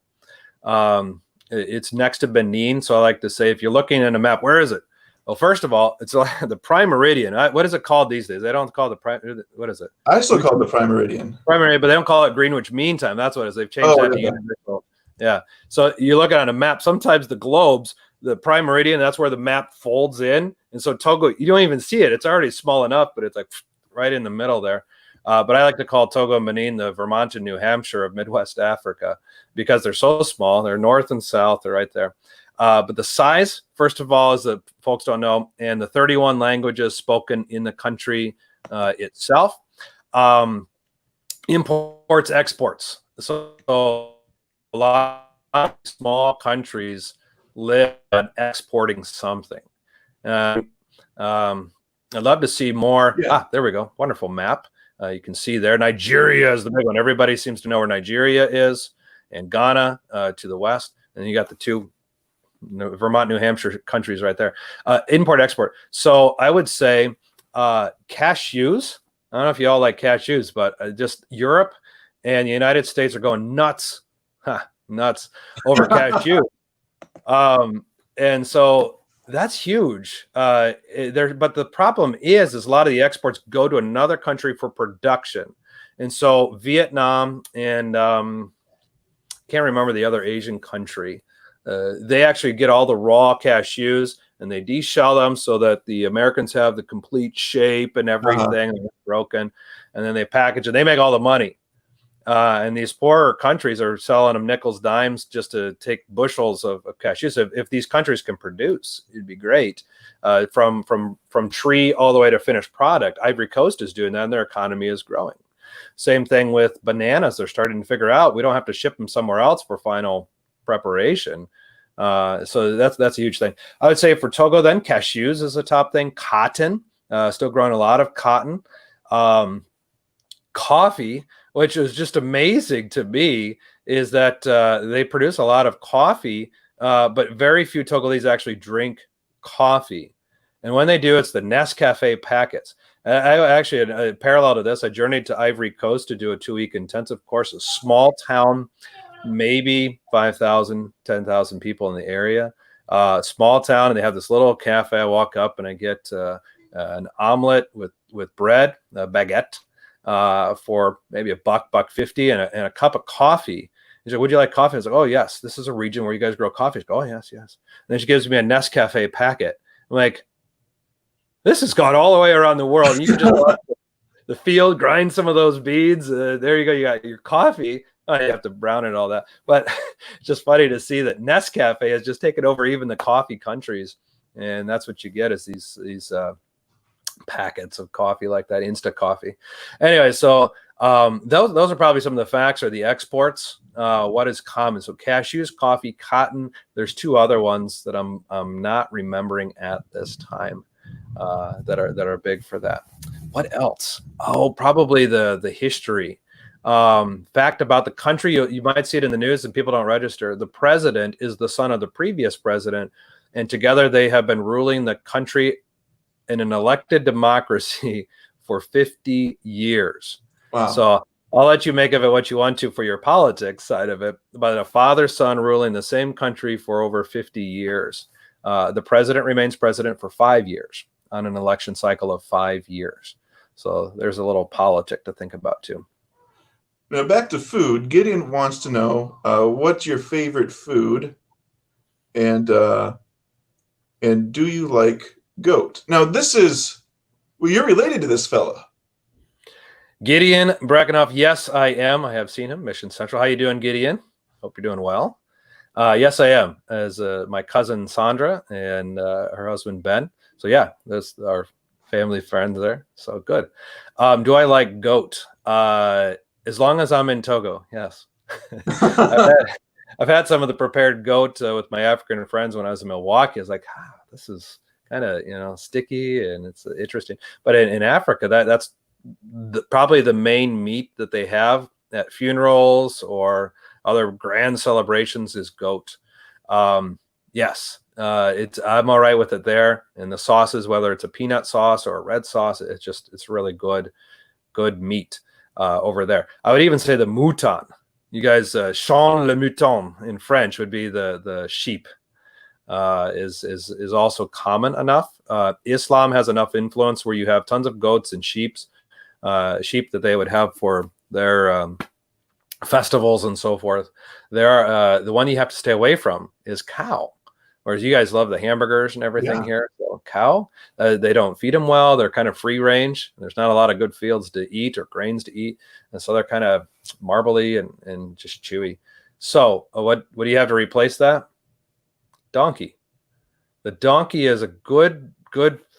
It's next to Benin. So I like to say, if you're looking at a map, where is it? Well, first of all, it's like the prime meridian. What is it called these days? They don't call it the prime. What is it? I still call it the prime meridian. Prime meridian, but they don't call it Greenwich Mean Time. That's what it is. They've changed that to universal. Yeah. So you look on a map. Sometimes the globes, the prime meridian, that's where the map folds in. And so Togo, you don't even see it. It's already small enough, but it's like right in the middle there. But I like to call Togo and Benin the Vermont and New Hampshire of Midwest Africa, because they're so small. They're north and south. They're right there. But the size, first of all, is that folks don't know, and the 31 languages spoken in the country itself. Imports, exports. So a lot of small countries live on exporting something. I'd love to see more. Yeah. There we go. Wonderful map. You can see there. Nigeria is the big one. Everybody seems to know where Nigeria is, and Ghana to the west. And you got the two Vermont, New Hampshire countries right there. Import, export. So I would say cashews. I don't know if you all like cashews, but just Europe and the United States are going nuts, nuts over cashew. And so that's huge. But the problem is a lot of the exports go to another country for production. And so Vietnam and can't remember the other Asian country. They actually get all the raw cashews and they deshell them so that the Americans have the complete shape and everything broken. And then they package it. They make all the money. And these poorer countries are selling them nickels, dimes just to take bushels of cashews. If these countries can produce, it'd be great. From tree all the way to finished product. Ivory Coast is doing that and their economy is growing. Same thing with bananas. They're starting to figure out we don't have to ship them somewhere else for final preparation. So that's a huge thing. I would say for Togo then, cashews is a top thing. Cotton, still growing a lot of cotton. Coffee, which is just amazing to me, is that they produce a lot of coffee, but very few Togolese actually drink coffee. And when they do, it's the Nescafe packets. I actually, parallel to this, I journeyed to Ivory Coast to do a 2-week intensive course, a small town, maybe 5,000, 10,000 people in the area, small town. And they have this little cafe. I walk up and I get an omelet with bread, a baguette, for maybe $1.50 and a cup of coffee. He said, would you like coffee? I was like, oh, yes, this is a region where you guys grow coffee. Go, oh, yes, yes. And then she gives me a Nescafe packet. I'm like, this has gone all the way around the world. And you can just go out the field, grind some of those beads. There you go. You got your coffee. Oh, you have to brown it and all that. But it's just funny to see that Nescafe has just taken over even the coffee countries. And that's what you get is these packets of coffee like that, Insta coffee. Anyway, so those are probably some of the facts or the exports. What is common? So cashews, coffee, cotton. There's two other ones that I'm not remembering at this time that are big for that. What else? Oh, probably the history. Fact about the country, you might see it in the news and people don't register. The president is the son of the previous president, and together they have been ruling the country in an elected democracy for 50 years. Wow. So I'll let you make of it what you want to for your politics side of it, but a father-son ruling the same country for over 50 years. The president remains president for 5 years on an election cycle of 5 years. So there's a little politic to think about too. Now back to food. Gideon wants to know what's your favorite food, and do you like goat? Now this is, well, you're related to this fella. Gideon Brackenoff. Yes, I am. I have seen him. Mission Central. How you doing, Gideon? Hope you're doing well. Yes, I am. As my cousin Sandra and her husband Ben. So yeah, that's our family friend there. So good. Do I like goat? As long as I'm in Togo, yes. I've had some of the prepared goat with my African friends when I was in Milwaukee. I was like, this is kind of sticky and it's interesting. But in Africa, that's probably the main meat that they have at funerals or other grand celebrations is goat. Yes, I'm all right with it there. And the sauces, whether it's a peanut sauce or a red sauce, it's really good meat over there. I would even say the mouton. You guys, chant le mouton in French would be the sheep. Is also common enough. Islam has enough influence where you have tons of goats and sheep that they would have for their festivals and so forth. The one you have to stay away from is cow. Whereas you guys love the hamburgers and everything here. So cow, they don't feed them well. They're kind of free range. There's not a lot of good fields to eat or grains to eat. And so they're kind of marbly and just chewy. So what do you have to replace that? Donkey. The donkey is a good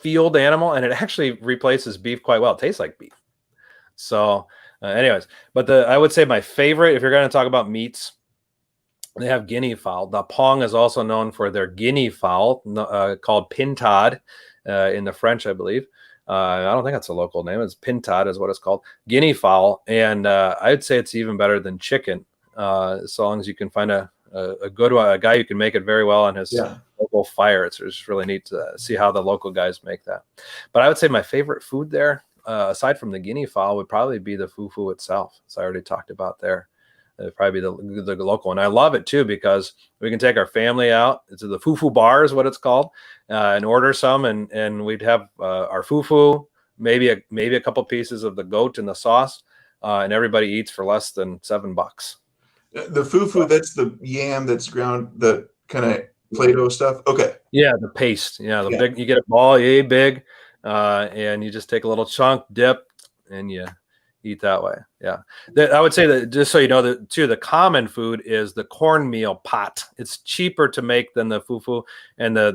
field animal, and it actually replaces beef quite well. It tastes like beef. So, anyways, but I would say my favorite, if you're going to talk about meats, they have guinea fowl. The Pong is also known for their guinea fowl, called pintade in the French, I believe. I don't think that's a local name. It's pintade is what it's called, guinea fowl, and I'd say it's even better than chicken, so long as you can find a good one, a guy who can make it very well on his local fire. It's just really neat to see how the local guys make that. But I would say my favorite food there, aside from the guinea fowl, would probably be the fufu itself. So I already talked about there. It'd probably be the local one. I love it too because we can take our family out to the fufu bar is what it's called, and order some, and we'd have our fufu, maybe a couple pieces of the goat in the sauce, and everybody eats for less than $7. The fufu, that's the yam that's ground, the kind of Play-Doh stuff. Okay. Yeah, the paste. Yeah, the big. You get a ball, yay big, and you just take a little chunk, dip, and you eat that way. Yeah, I would say that, just so you know, that too, the common food is the cornmeal pot. It's cheaper to make than the fufu, and the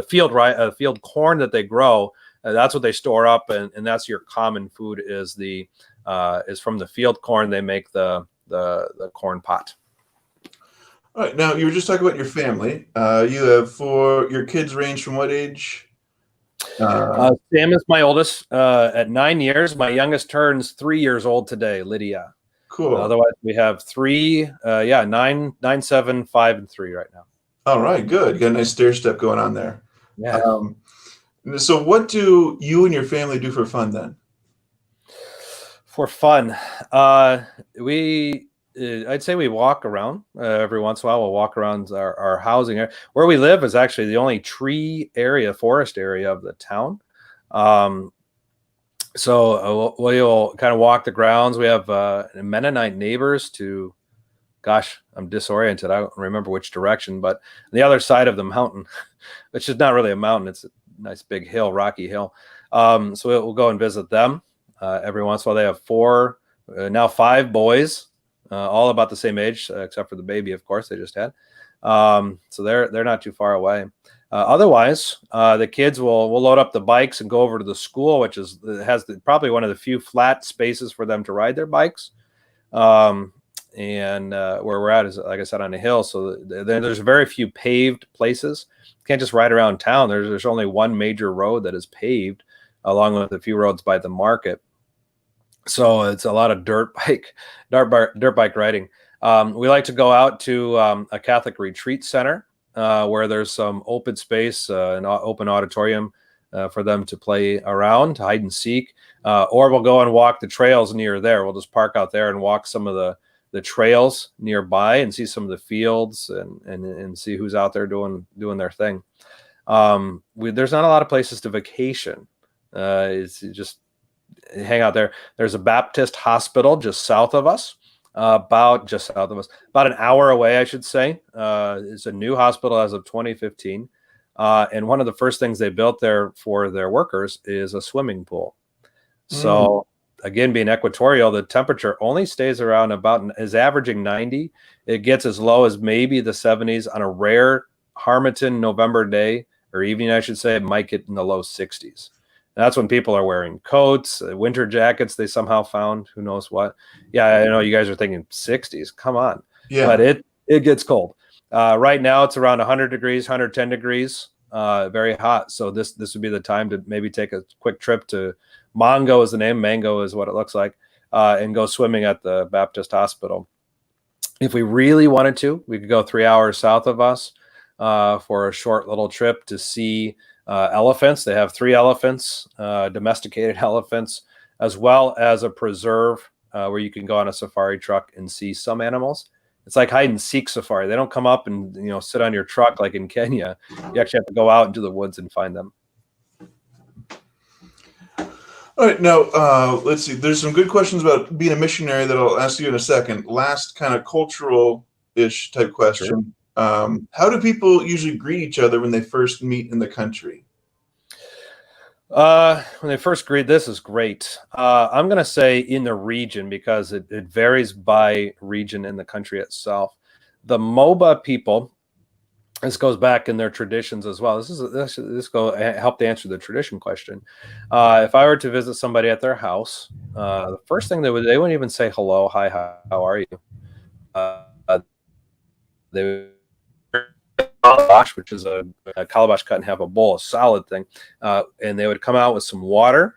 field corn that they grow. That's what they store up, and that's your common food is from the field corn. They make the corn pot. All right. Now, you were just talking about your family. You have your kids range from what age? Sam is my oldest at 9 years. My youngest turns 3 years old today, Lydia. Cool. Otherwise, we have 9, 7, 5, and 3 right now. All right, good. You got a nice stair step going on there. Yeah. So what do you and your family do for fun then? For fun, I'd say we walk around every once in a while. We'll walk around our housing area. Where we live is actually the only forest area of the town. So we'll kind of walk the grounds. We have Mennonite neighbors gosh, I'm disoriented. I don't remember which direction, but the other side of the mountain, which is not really a mountain. It's a nice big hill, rocky hill. So we'll go and visit them every once in a while. They have now 5 boys. All about the same age, except for the baby, of course, they just had. So they're not too far away. Otherwise, the kids will load up the bikes and go over to the school, which has probably one of the few flat spaces for them to ride their bikes. And where we're at is, like I said, on a hill. So there's very few paved places. You can't just ride around town. There's only one major road that is paved, along with a few roads by the market. So it's a lot of dirt bike riding. We like to go out to a Catholic retreat center where there's some open space, an open auditorium for them to play around, to hide and seek. Or we'll go and walk the trails near there. We'll just park out there and walk some of the trails nearby and see some of the fields and see who's out there doing their thing. There's not a lot of places to vacation. It's just hang out there. There's a Baptist hospital just south of us, about an hour away, I should say. It's a new hospital as of 2015. And one of the first things they built there for their workers is a swimming pool. So again, being equatorial, the temperature only stays around is averaging 90. It gets as low as maybe the 70s on a rare Harmattan November day or evening, I should say. It might get in the low 60s. And that's when people are wearing coats, winter jackets they somehow found, who knows what. Yeah, I know you guys are thinking 60s. Come on. Yeah. But it gets cold. Right now it's around 100 degrees, 110 degrees, very hot. So this would be the time to maybe take a quick trip to Mango is the name. Mango is what it looks like, and go swimming at the Baptist Hospital. If we really wanted to, we could go 3 hours south of us for a short little trip to see elephants. They have 3 elephants, domesticated elephants, as well as a preserve where you can go on a safari truck and see some animals. It's like hide and seek safari. They don't come up and sit on your truck like in Kenya. You actually have to go out into the woods and find them. All right, now let's see. There's some good questions about being a missionary that I'll ask you in a second. Last kind of cultural-ish type question. Sure. How do people usually greet each other when they first meet in the country? When they first greet, this is great. I'm going to say in the region, because it varies by region in the country itself. The Moba people this goes back in their traditions as well. This go help to answer the tradition question. If I were to visit somebody at their house, the first thing they wouldn't even say hello, hi, how are you? They would calabash, which is a calabash cut and have a bowl, a solid thing, and they would come out with some water,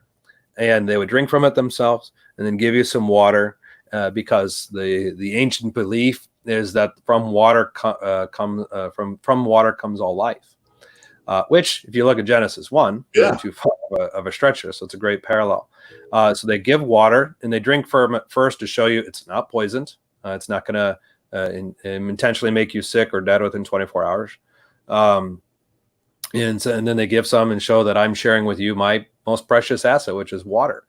and they would drink from it themselves, and then give you some water, because the ancient belief is that from water comes all life. Which, if you look at Genesis 1, isn't too far of a stretch there, so it's a great parallel. So they give water, and they drink from it first to show you it's not poisoned. It's not going to intentionally make you sick or dead within 24 hours. And then they give some and show that I'm sharing with you my most precious asset, which is water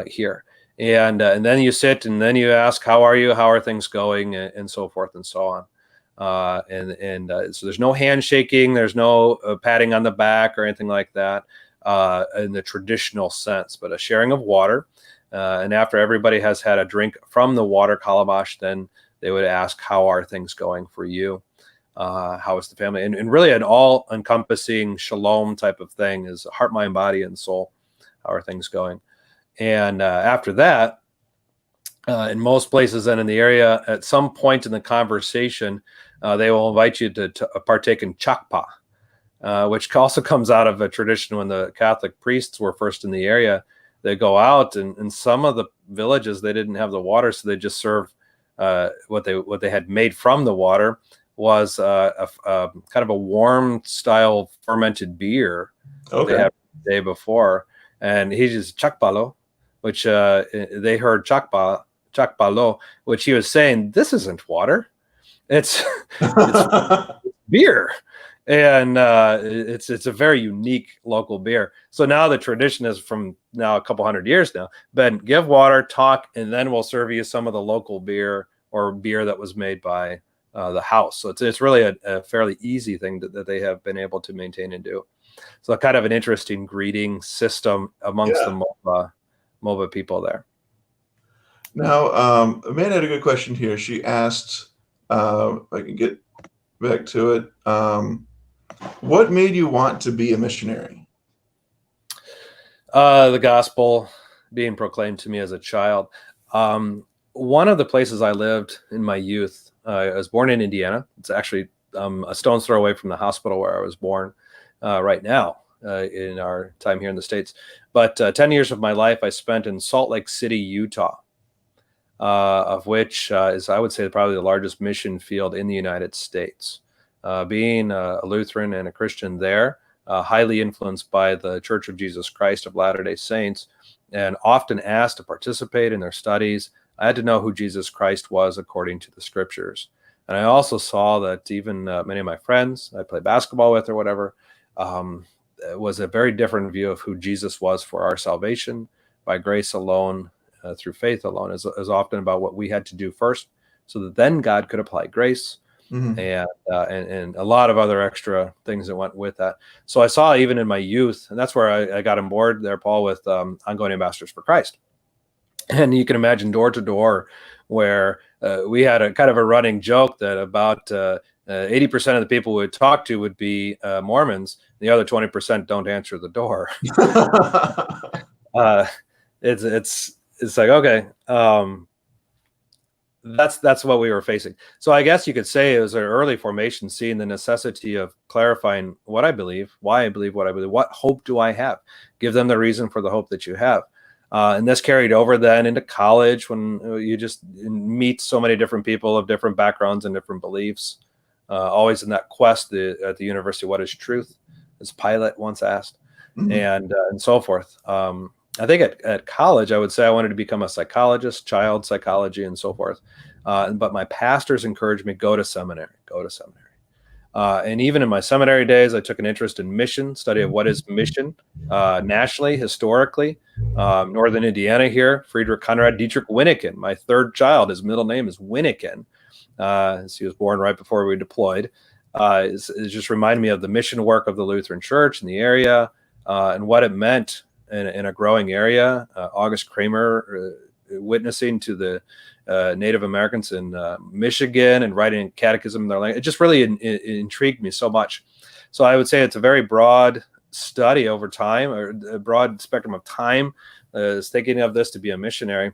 here. And then you sit and then you ask, how are you? How are things going? And so forth and so on. So there's no handshaking, there's no patting on the back or anything like that in the traditional sense, but a sharing of water. And after everybody has had a drink from the water calabash, then they would ask, how are things going for you? How is the family? And really an all-encompassing shalom type of thing is heart, mind, body, and soul. How are things going? And after that, in most places and in the area, at some point in the conversation, they will invite you to partake in chakpa, which also comes out of a tradition when the Catholic priests were first in the area. They go out, and in some of the villages, they didn't have the water, so they just serve what they had made from the water was a kind of a warm style fermented beer they had the day before. And he just chakpalo, which they heard chakpalo, which he was saying, this isn't water, it's beer. And it's a very unique local beer. So now the tradition is from now a couple hundred years now, Ben, give water, talk, and then we'll serve you some of the local beer or beer that was made by the house. So it's really a fairly easy thing that they have been able to maintain and do. So kind of an interesting greeting system amongst the Moba people there. Now, Amanda had a good question here. She asked, if I can get back to it, what made you want to be a missionary? The gospel being proclaimed to me as a child. One of the places I lived in my youth, I was born in Indiana. It's actually a stone's throw away from the hospital where I was born right now in our time here in the States. But 10 years of my life I spent in Salt Lake City, Utah, of which is, I would say, probably the largest mission field in the United States. Being a Lutheran and a Christian there, highly influenced by the Church of Jesus Christ of Latter-day Saints, and often asked to participate in their studies, I had to know who Jesus Christ was according to the scriptures. And I also saw that even many of my friends I play basketball with or whatever, was a very different view of who Jesus was for our salvation by grace alone, through faith alone, is often about what we had to do first so that then God could apply grace. Mm-hmm. And a lot of other extra things that went with that. So I saw even in my youth, and that's where I got on board there, Paul, with Ongoing Ambassadors for Christ. And you can imagine door to door where we had a kind of a running joke that about 80% of the people we would talk to would be Mormons. The other 20% don't answer the door. It's like, okay, that's what we were facing. So I guess you could say it was an early formation, seeing the necessity of clarifying what I believe, why I believe what I believe, what hope do I have? Give them the reason for the hope that you have. And this carried over then into college when you just meet so many different people of different backgrounds and different beliefs. Always in that quest at the university, what is truth? As Pilate once asked, and so forth. I think at college, I would say I wanted to become a psychologist, child psychology, and so forth. But my pastors encouraged me, go to seminary. And even in my seminary days, I took an interest in mission, study of what is mission nationally, historically. Northern Indiana here, Friedrich Conrad Dietrich Winniken, my third child, his middle name is Winniken. He was born right before we deployed. It just reminded me of the mission work of the Lutheran Church in the area and what it meant in a growing area. August Kramer witnessing to the Native Americans in Michigan and writing catechism in their language. It just really intrigued me so much. So I would say it's a very broad study over time, or a broad spectrum of time, thinking of this to be a missionary.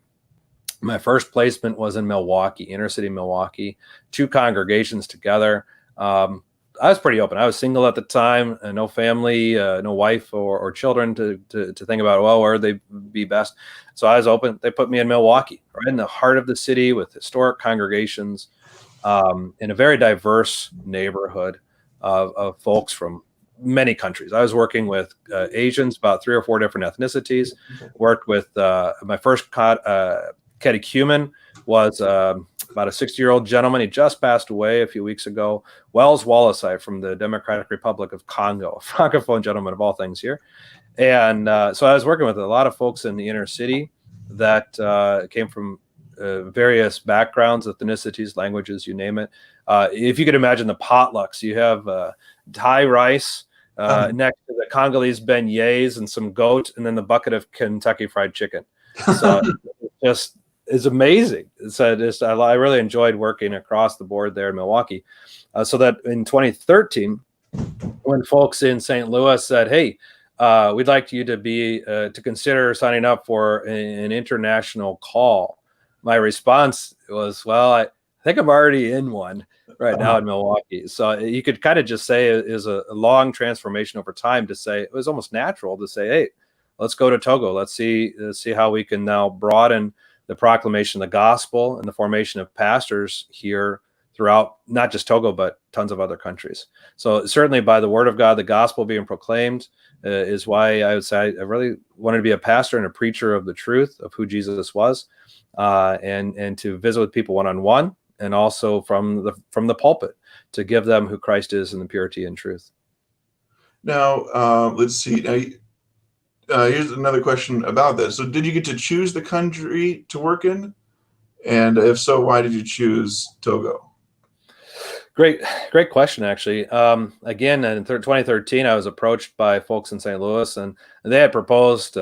My first placement was in Milwaukee, inner city Milwaukee, 2 congregations together. I was pretty open. I was single at the time, no family, no wife or children to think about, well, where would they be best? So I was open. They put me in Milwaukee, right in the heart of the city with historic congregations, in a very diverse neighborhood of folks from many countries. I was working with Asians, about 3 or 4 different ethnicities, worked with my first catechumen was about a 60-year-old gentleman. He just passed away a few weeks ago. Wells Wallace from the Democratic Republic of Congo, a francophone gentleman of all things here. And so I was working with a lot of folks in the inner city that came from various backgrounds, ethnicities, languages, you name it. If you could imagine the potlucks, you have Thai rice next to the Congolese beignets and some goat, and then the bucket of Kentucky Fried Chicken. So just is amazing. So I really enjoyed working across the board there in Milwaukee. So that in 2013, when folks in St. Louis said, "Hey, we'd like you to be to consider signing up for an international call," my response was, "Well, I think I'm already in one right now in Milwaukee." So you could kind of just say it is a long transformation over time. To say it was almost natural to say, "Hey, let's go to Togo. Let's see how we can now broaden the proclamation of the gospel and the formation of pastors here throughout not just Togo, but tons of other countries." So certainly by the word of God, the gospel being proclaimed is why I would say I really wanted to be a pastor and a preacher of the truth of who Jesus was, and to visit with people one-on-one, and also from the pulpit to give them who Christ is in the purity and truth. Now, let's see. Now, here's another question about this. So did you get to choose the country to work in? And if so, why did you choose Togo? Great question, actually. Again, in 2013, I was approached by folks in St. Louis, and they had proposed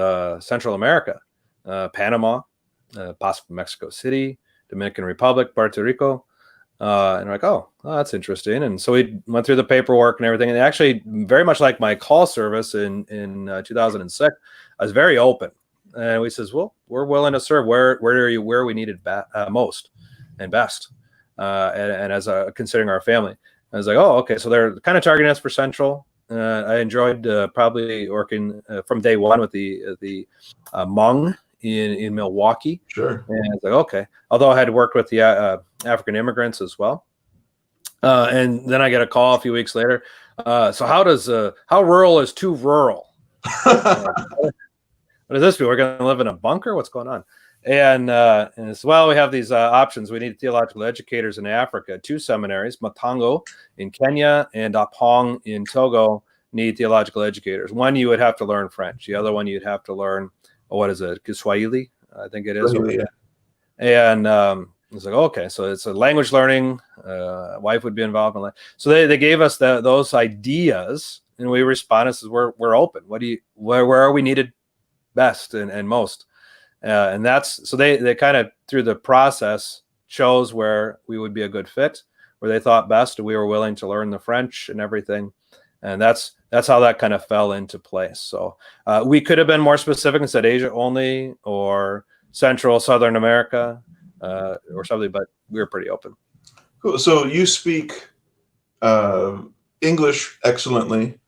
Central America, Panama, possibly Mexico City, Dominican Republic, Puerto Rico. And we're like, oh, that's interesting. And so we went through the paperwork and everything. And actually, very much like my call service in 2006, I was very open. And we says, well, we're willing to serve where we needed most and best. And as considering our family, I was like, oh, okay. So they're kind of targeting us for Central. I enjoyed probably working from day one with the Hmong in Milwaukee. Sure. And I was like, okay. Although I had worked with the African immigrants as well. And then I get a call a few weeks later. So how rural is too rural? What does this mean? We're going to live in a bunker? What's going on? And as well, we have these options. We need theological educators in Africa. 2 seminaries, Matango in Kenya and Apong in Togo, need theological educators. One, you would have to learn French. The other one, you'd have to learn, what is it, Kiswahili? I think it is. Yeah. And it's like, okay, so it's a language learning. Wife would be involved in that. So they gave us those ideas, and we responded, says, we're open. Where are we needed best and most? And that's so they kind of through the process chose where we would be a good fit, where they thought best, and we were willing to learn the French and everything. And that's how that kind of fell into place. So we could have been more specific and said Asia only, or Central, Southern America, or something, but we were pretty open. Cool. So you speak English excellently,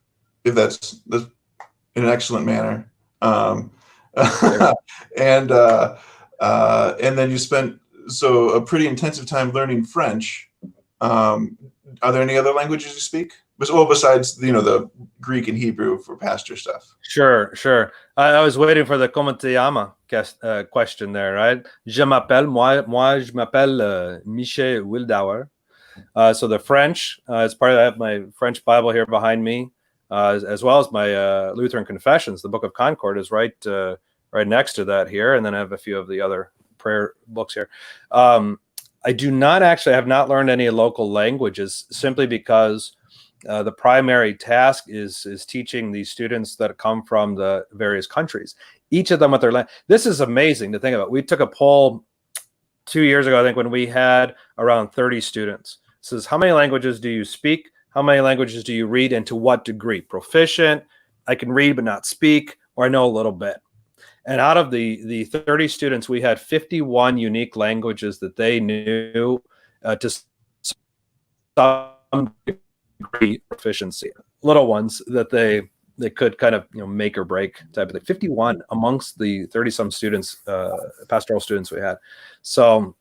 if that's in an excellent manner. And then you spent a pretty intensive time learning French. Are there any other languages you speak? Well, besides the Greek and Hebrew for pastor stuff. Sure. I was waiting for the "Comment te llama" question there, right? Je m'appelle, moi je m'appelle Michel Wildauer. So the French, as part of that, I have my French Bible here behind me, as well as my Lutheran Confessions. The Book of Concord is right next to that here, and then I have a few of the other prayer books here. I have not learned any local languages, simply because the primary task is teaching these students that come from the various countries, each of them with their language. This is amazing to think about. We took a poll 2 years ago, I think, when we had around 30 students. It says, how many languages do you speak? How many languages do you read, and to what degree? Proficient, I can read but not speak, or I know a little bit. And out of the 30 students, we had 51 unique languages that they knew to some degree proficiency. Little ones that they could kind of make or break type of thing. 51 amongst the 30-some students, pastoral students we had. So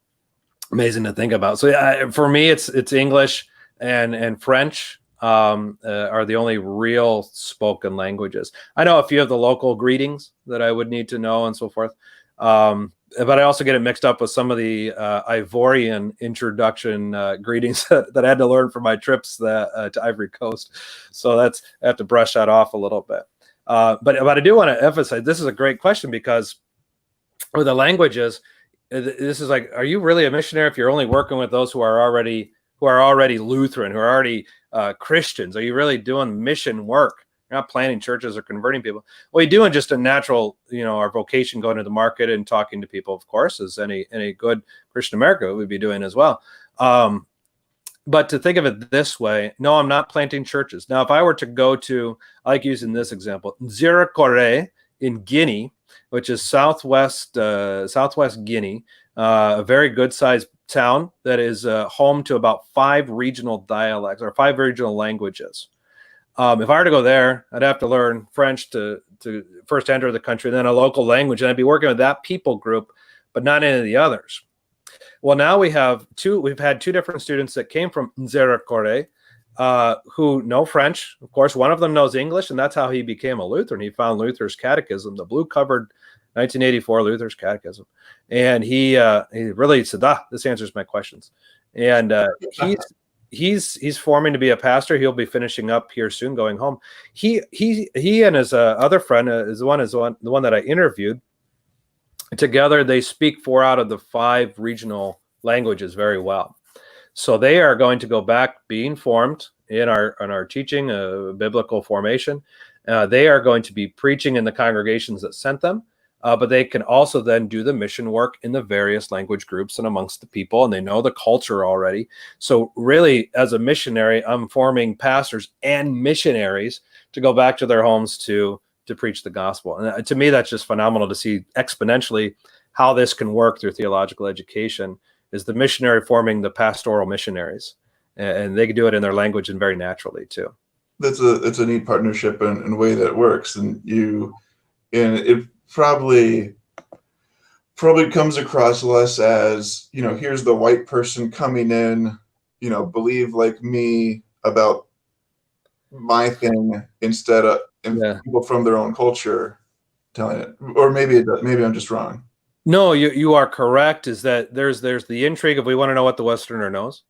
amazing to think about. So yeah, for me, it's English and French are the only real spoken languages. I know a few of the local greetings that I would need to know and so forth. But I also get it mixed up with some of the Ivorian introduction greetings that I had to learn for my trips to Ivory Coast. So I have to brush that off a little bit. But I do want to emphasize, this is a great question, because with the languages, this is like, are you really a missionary if you're only working with those who are already Lutheran, who are already Christians? Are you really doing mission work? You're not planting churches or converting people. Well, you're doing just a natural, our vocation, going to the market and talking to people, of course, as any good Christian American would be doing as well. But to think of it this way, no, I'm not planting churches. Now, if I were to go to, I like using this example, Nzira in Guinea, which is southwest Guinea, a very good sized town that is home to about 5 regional dialects or 5 regional languages. If I were to go there, I'd have to learn French to first enter the country, then a local language, and I'd be working with that people group, but not any of the others. Well, now we've had 2 different students that came from Nzera who know French. Of course, one of them knows English, and that's how he became a Lutheran. He found Luther's Catechism, the blue-covered 1984 Luther's Catechism, and he really said, this answers my questions. And he's forming to be a pastor. He'll be finishing up here soon, going home. He and his other friend is the one that I interviewed. Together, they speak 4 out of the 5 regional languages very well. So they are going to go back, being formed in our teaching, biblical formation. They are going to be preaching in the congregations that sent them, but they can also then do the mission work in the various language groups and amongst the people, and they know the culture already. So really, as a missionary, I'm forming pastors and missionaries to go back to their homes to preach the gospel. And to me, that's just phenomenal to see exponentially how this can work through theological education, is the missionary forming the pastoral missionaries, and they can do it in their language and very naturally too. It's a neat partnership and way that it works, and it probably comes across less as, here's the white person coming in, believe like me about my thing, instead of people from their own culture telling it. Or maybe I'm just wrong. No, you are correct. Is that there's the intrigue of, we want to know what the Westerner knows,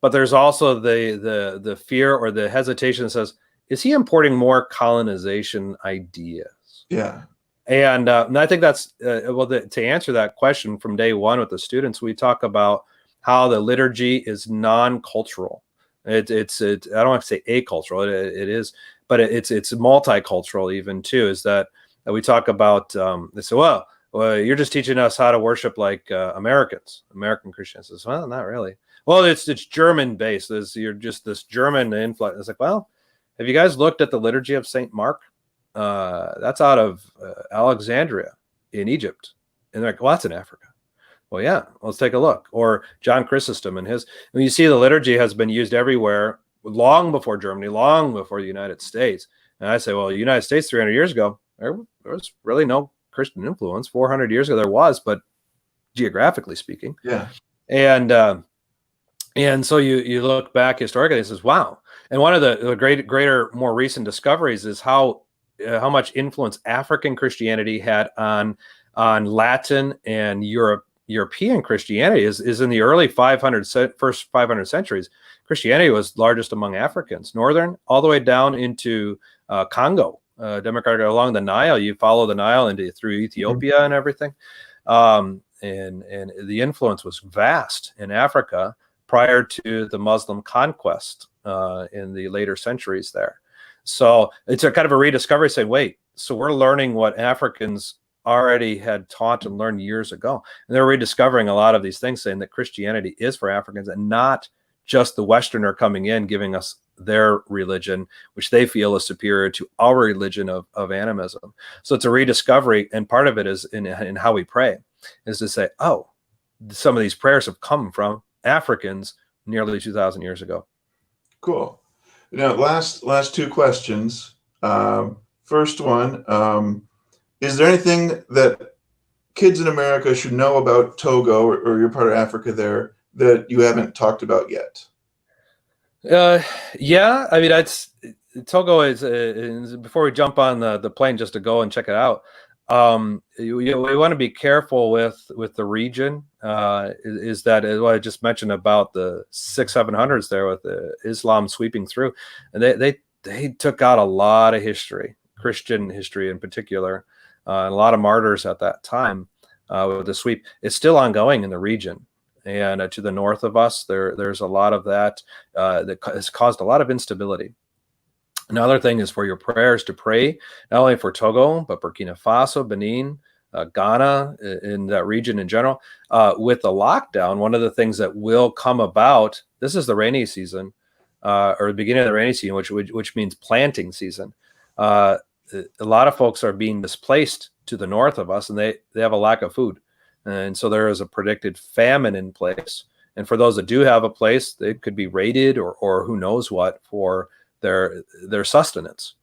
but there's also the fear or the hesitation that says, is he importing more colonization ideas? Yeah. And I think that's to answer that question from day one with the students, we talk about how the liturgy is non-cultural. It's I don't want to say acultural. It is, but it's multicultural even too. Is that we talk about? They say, well, you're just teaching us how to worship like American Christians. I says, well, not really. Well, it's German based. You're just this German influx. It's like, well, have you guys looked at the liturgy of Saint Mark? That's out of Alexandria in Egypt. And they're like, well, that's in Africa. Well, yeah, let's take a look. Or John Chrysostom and when you see the liturgy has been used everywhere, long before Germany, long before the United States. And I say, well, the United States 300 years ago, there was really no Christian influence. 400 years ago there was, but geographically speaking. Yeah. And so you look back historically and says, wow. And one of the greater, more recent discoveries is how much influence African Christianity had on Latin and European Christianity is in the early first 500 centuries. Christianity was largest among Africans, northern all the way down into Congo, Democratic, along the Nile. You follow the Nile through Ethiopia and everything. And the influence was vast in Africa prior to the Muslim conquest in the later centuries there. So it's a kind of a rediscovery saying, wait, so we're learning what Africans already had taught and learned years ago. And they're rediscovering a lot of these things, saying that Christianity is for Africans and not just the Westerner coming in, giving us their religion, which they feel is superior to our religion of animism. So it's a rediscovery. And part of it is in how we pray, is to say, oh, some of these prayers have come from Africans nearly 2,000 years ago. Cool. Now, last two questions. First one, is there anything that kids in America should know about Togo or your part of Africa there that you haven't talked about yet? Yeah, I mean, Togo is before we jump on the plane just to go and check it out. We want to be careful with the region. Is that what I just mentioned about the 600-700s there with Islam sweeping through, and they took out a lot of history, Christian history in particular, and a lot of martyrs at that time with the sweep. It's still ongoing in the region. And to the north of us, there's a lot of that that has caused a lot of instability. Another thing is for your prayers to pray, not only for Togo, but Burkina Faso, Benin, Ghana, in that region in general. With the lockdown, one of the things that will come about, this is the rainy season, or the beginning of the rainy season, which means planting season. A lot of folks are being displaced to the north of us, and they have a lack of food. And so there is a predicted famine in place. And for those that do have a place, they could be raided or who knows what for their sustenance.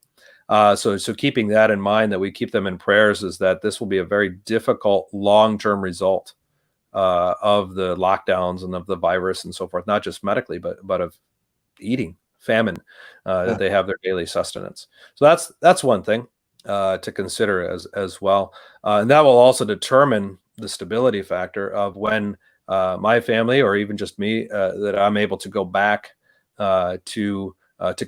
So keeping that in mind, that we keep them in prayers, is that this will be a very difficult long-term result of the lockdowns and of the virus and so forth, not just medically, but of eating, famine, that they have their daily sustenance. So that's one thing to consider as well. And that will also determine the stability factor of when my family, or even just me, that I'm able to go back to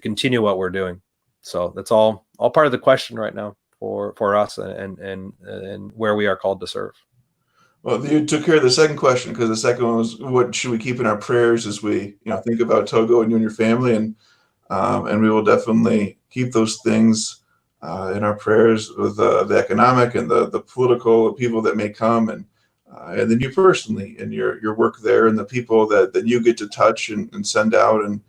continue what we're doing. So that's all part of the question right now for us and where we are called to serve. Well, you took care of the second question, because the second one was, what should we keep in our prayers as we think about Togo and you and your family, and we will definitely keep those things in our prayers, with the economic and the political people that may come, and then you personally and your work there, and the people that you get to touch and send out, and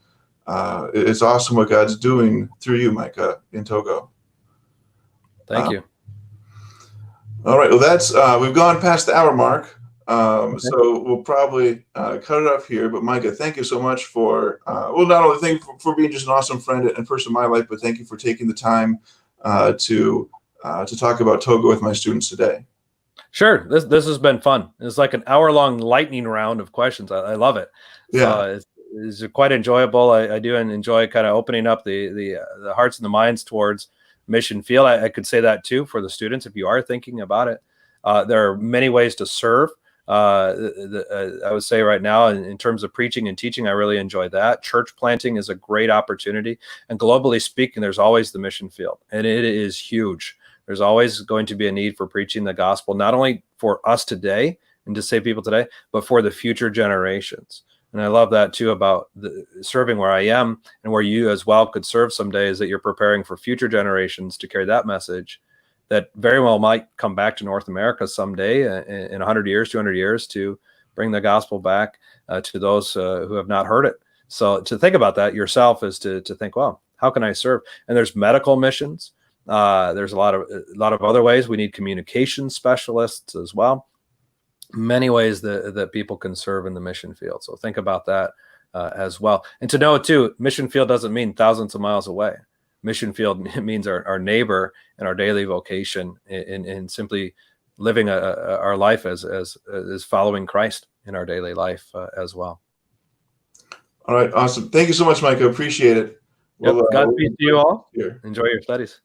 it's awesome what God's doing through you, Micah, in Togo. Thank you. All right, well, that's we've gone past the hour mark, so we'll probably cut it off here. But Micah, thank you so much for not only thank you for being just an awesome friend and person in my life, but thank you for taking the time to talk about Togo with my students today. Sure, this has been fun. It's like an hour-long lightning round of questions. I love it. Yeah, it's quite enjoyable. I do enjoy kind of opening up the hearts and the minds towards mission field. I could say that too for the students, if you are thinking about it. There are many ways to serve. I would say right now, in terms of preaching and teaching, I really enjoy that. Church planting is a great opportunity. And globally speaking, there's always the mission field, and it is huge. There's always going to be a need for preaching the gospel, not only for us today and to save people today, but for the future generations. And I love that too about serving where I am, and where you as well could serve someday, is that you're preparing for future generations to carry that message that very well might come back to North America someday in 100 years, 200 years, to bring the gospel back to those who have not heard it. So to think about that yourself is to think, well, how can I serve? And there's medical missions. There's a lot of other ways. We need communication specialists as well. Many ways that people can serve in the mission field. So think about that as well. And to know too, mission field doesn't mean thousands of miles away. Mission field means our neighbor and our daily vocation in simply living our life as following Christ in our daily life as well. All right, awesome. Thank you so much, Micah. Appreciate it. Yep. Godspeed to you all. Enjoy your studies.